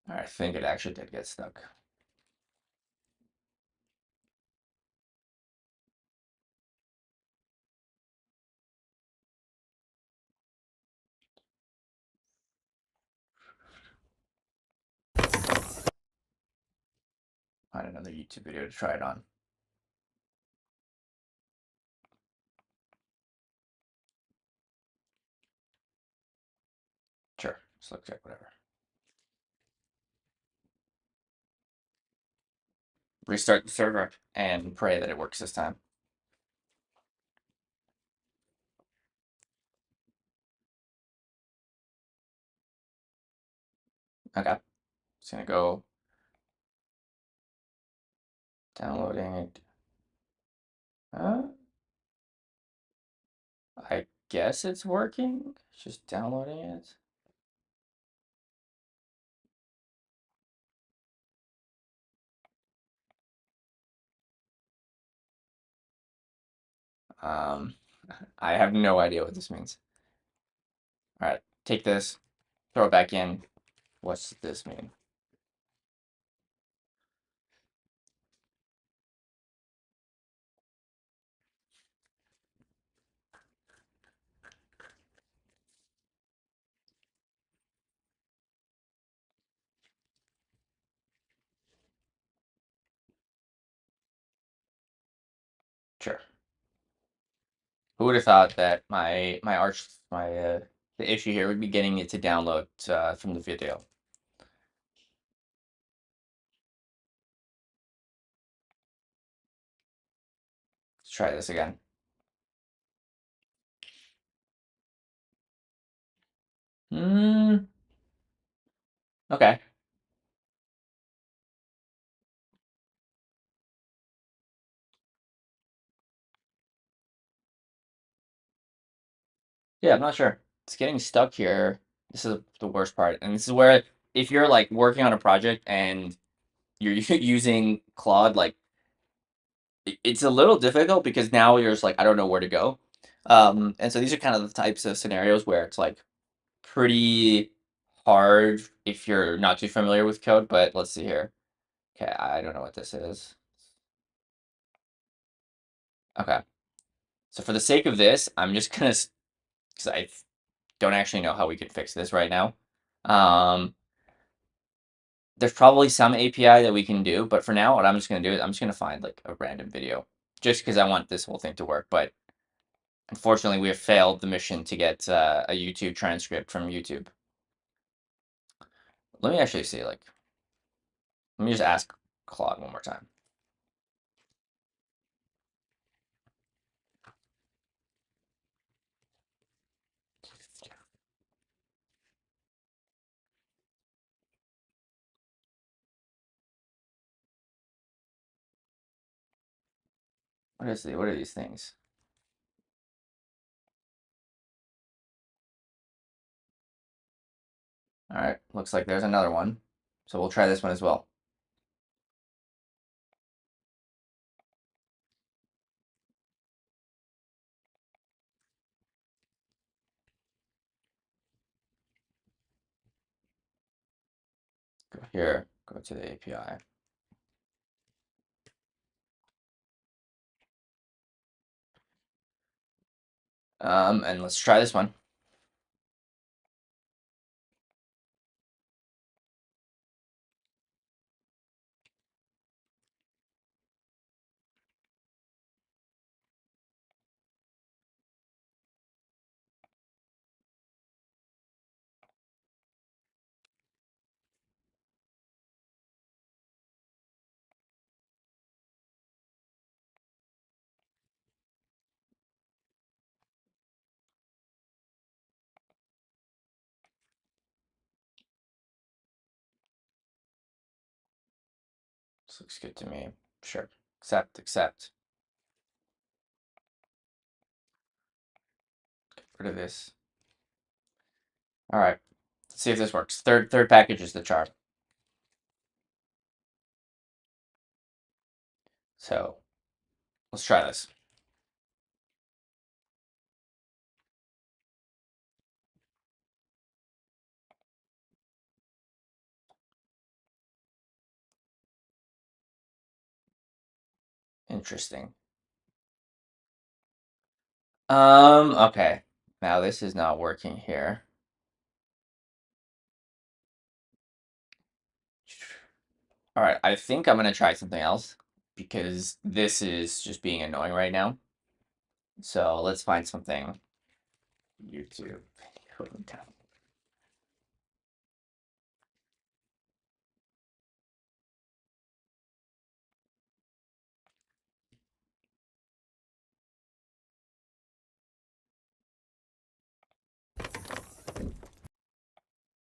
All right, I think it actually did get stuck. Find another YouTube video to try it on. Sure, select check, whatever. Restart the server and pray that it works this time. Okay, it's gonna go downloading it. I guess it's working. It's just downloading it. Um, I have no idea what this means. All right, take this, throw it back in. What's this mean? Sure. Who would have thought that the issue here would be getting it to download from the video? Let's try this again. Okay. Yeah, I'm not sure. It's getting stuck here. This is the worst part, and this is where if you're like working on a project and you're using Claude, like it's a little difficult because now you're just like, I don't know where to go. And so these are kind of the types of scenarios where it's like pretty hard if you're not too familiar with code. But let's see here. Okay, I don't know what this is. Okay, so for the sake of this, I'm just gonna, because I don't actually know how we could fix this right now. There's probably some API that we can do, but for now, what I'm just gonna do is I'm just gonna find like a random video, just because I want this whole thing to work. But unfortunately, we have failed the mission to get a YouTube transcript from YouTube. Let me actually see, like, let me just ask Claude one more time. What are these things? All right, looks like there's another one. So we'll try this one as well. Go here, go to the API. And let's try this one. This looks good to me. Sure. Accept, accept. Get rid of this. All right. Let's see if this works. Third package is the chart. So let's try this. Interesting. Okay. Now this is not working here. All right, I think I'm gonna try something else because this is just being annoying right now. So let's find something. YouTube.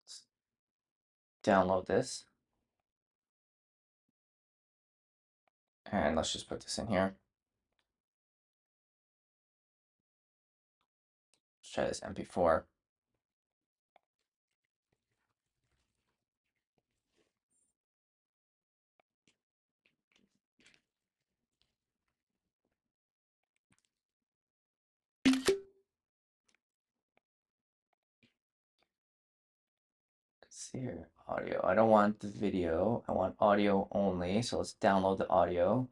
Let's download this and let's just put this in here. Let's try this MP4. Let's see here. Audio. I don't want the video. I want audio only. So let's download the audio.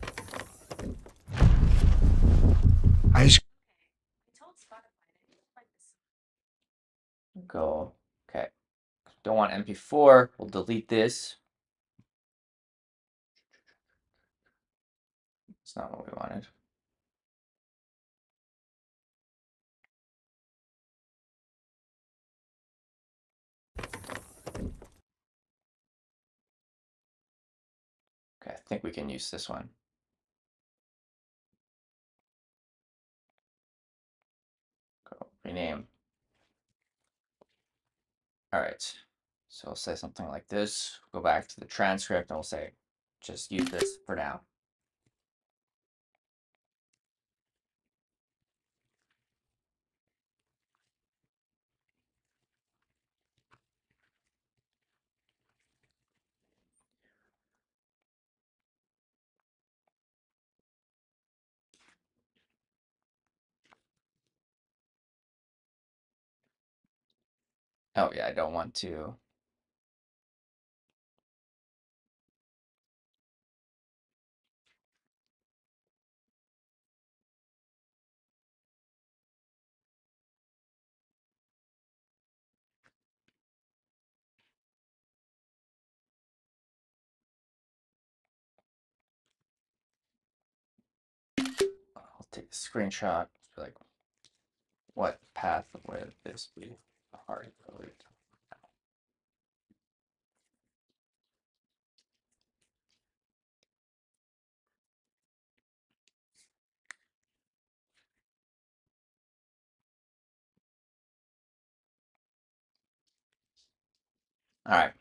Go. Okay. Don't want MP4. We'll delete this. It's not what we wanted. Okay, I think we can use this one. Go rename. All right. So we'll say something like this. Go back to the transcript and we'll say, just use this for now. Oh yeah, I don't want to. I'll take a screenshot. Like, what path would this be? Hard code. All right.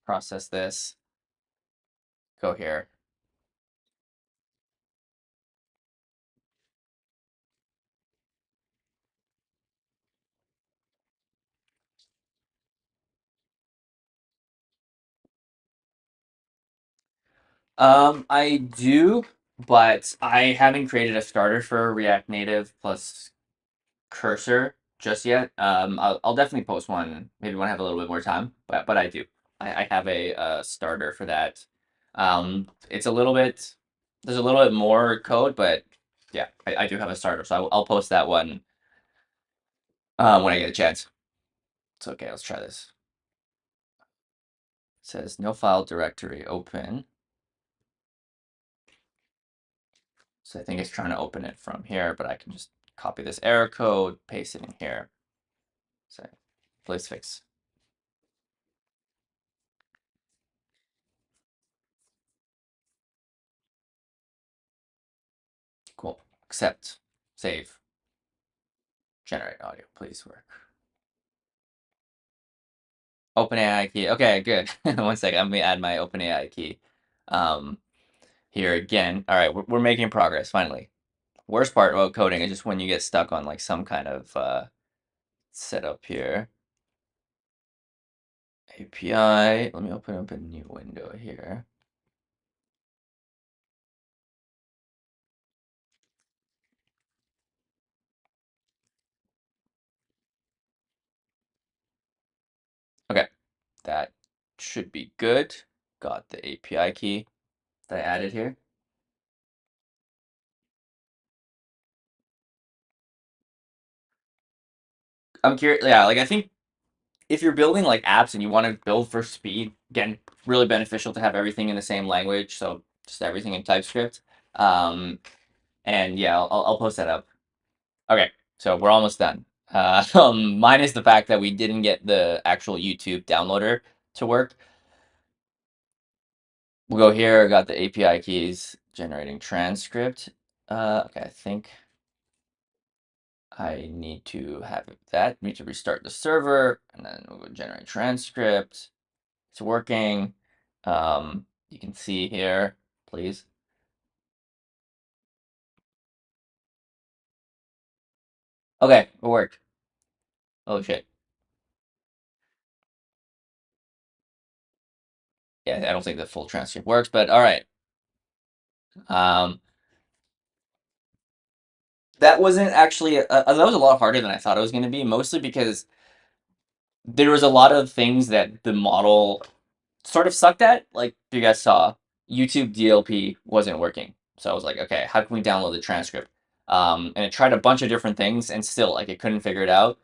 Process this. Go here. I do, but I haven't created a starter for React Native plus Cursor just yet. I'll definitely post one maybe when I have a little bit more time, but I do. I have a starter for that. It's a little bit, there's a little bit more code, but yeah, I do have a starter, so I'll post that one when I get a chance. It's okay, let's try this. It says no file directory open. So I think it's trying to open it from here, but I can just copy this error code, paste it in here. So please fix. Cool. Accept. Save. Generate audio. Please work. OpenAI key. Okay, good. One second. Let me add my OpenAI key. Um, Here again. All right, we're making progress finally. Worst part about coding is just when you get stuck on like some kind of setup here. API. Let me open up a new window here. Okay, that should be good. Got the API key that I added here. I'm curious. Yeah, like I think if you're building like apps and you want to build for speed, again, really beneficial to have everything in the same language. So just everything in TypeScript. Um, and yeah, I'll post that up. Okay, so we're almost done. Minus the fact that we didn't get the actual YouTube downloader to work. We'll go here. Got the API keys generating transcript. Okay, I think I need to have that. Need to restart the server, and then we'll go generate transcript. It's working. You can see here, please. Okay, it worked. Oh shit. Yeah, I don't think the full transcript works, but all right. Um, that wasn't actually that was a lot harder than I thought it was going to be, mostly because there was a lot of things that the model sort of sucked at. Like you guys saw, YouTube DLP wasn't working. So I was like, okay, how can we download the transcript? And it tried a bunch of different things, and still, like, it couldn't figure it out.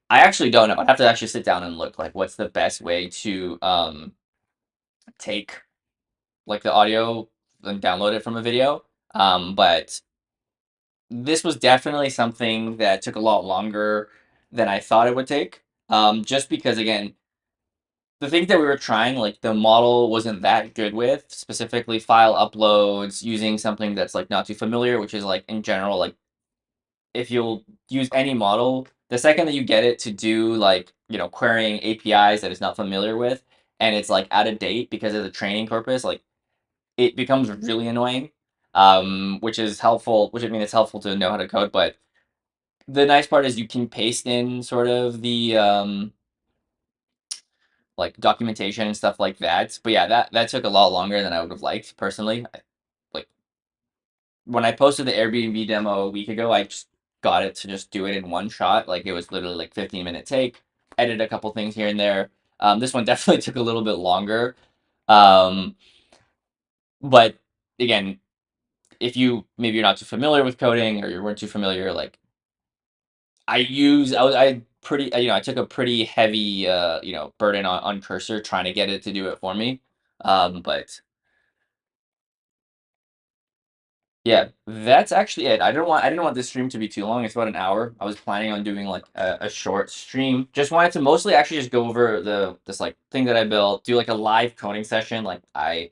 I actually don't know. I'd have to actually sit down and look, like, what's the best way to take like the audio and download it from a video. But this was definitely something that took a lot longer than I thought it would take. Just because, again, the things that we were trying, like the model wasn't that good with, specifically file uploads, using something that's like not too familiar, which is like in general, like if you'll use any model, the second that you get it to do like, querying APIs that it's not familiar with, and it's like out of date because of the training corpus, like it becomes really annoying. Which is helpful, which I mean it's helpful to know how to code, but the nice part is you can paste in sort of the like documentation and stuff like that. But yeah, that took a lot longer than I would have liked personally. Like when I posted the Airbnb demo a week ago, I just got it to just do it in one shot. Like it was literally like 15-minute take, edit a couple things here and there. This one definitely took a little bit longer. Um, but again, if you maybe you're not too familiar with coding or you weren't too familiar, like I pretty I took a pretty heavy burden on Cursor trying to get it to do it for me. But yeah, that's actually it. I didn't want this stream to be too long. It's about an hour. I was planning on doing like a short stream. Just wanted to mostly actually just go over this like thing that I built, do like a live coding session. Like I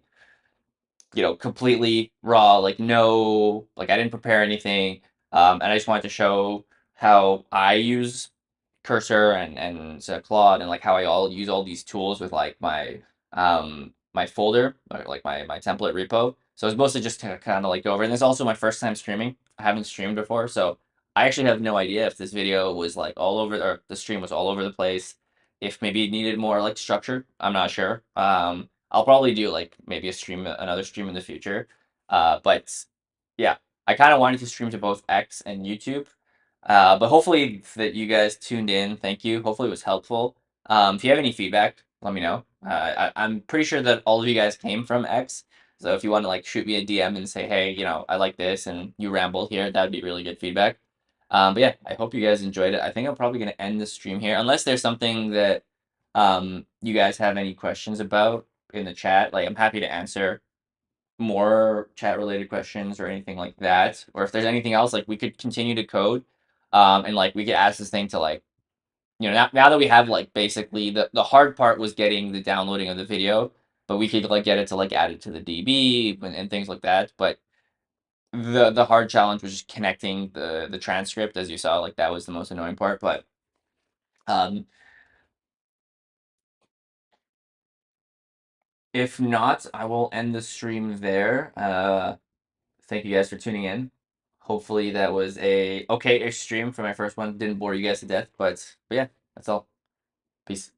completely raw, like no, like I didn't prepare anything. And I just wanted to show how I use Cursor and Claude, and like how I all use all these tools with like my folder, or like my template repo. So it's mostly just to kind of like go over. And this is also my first time streaming. I haven't streamed before, so I actually have no idea if this video was like all over, or the stream was all over the place. If maybe it needed more like structure, I'm not sure. I'll probably do like maybe another stream in the future. But yeah, I kind of wanted to stream to both X and YouTube. But hopefully that you guys tuned in. Thank you. Hopefully it was helpful. If you have any feedback, let me know. I'm pretty sure that all of you guys came from X. So if you want to like shoot me a DM and say, hey, I like this and you rambled here, that would be really good feedback. But yeah, I hope you guys enjoyed it. I think I'm probably going to end the stream here, unless there's something that you guys have any questions about in the chat. Like I'm happy to answer more chat related questions or anything like that, or if there's anything else, like we could continue to code, and like we could ask this thing to like, now that we have like basically the hard part was getting the downloading of the video, but we could like get it to like add it to the DB and things like that. But the hard challenge was just connecting the transcript, as you saw. Like that was the most annoying part. But um if not, I will end the stream there. Thank you guys for tuning in. Hopefully that was a okay-ish stream for my first one. Didn't bore you guys to death, but yeah, that's all. Peace.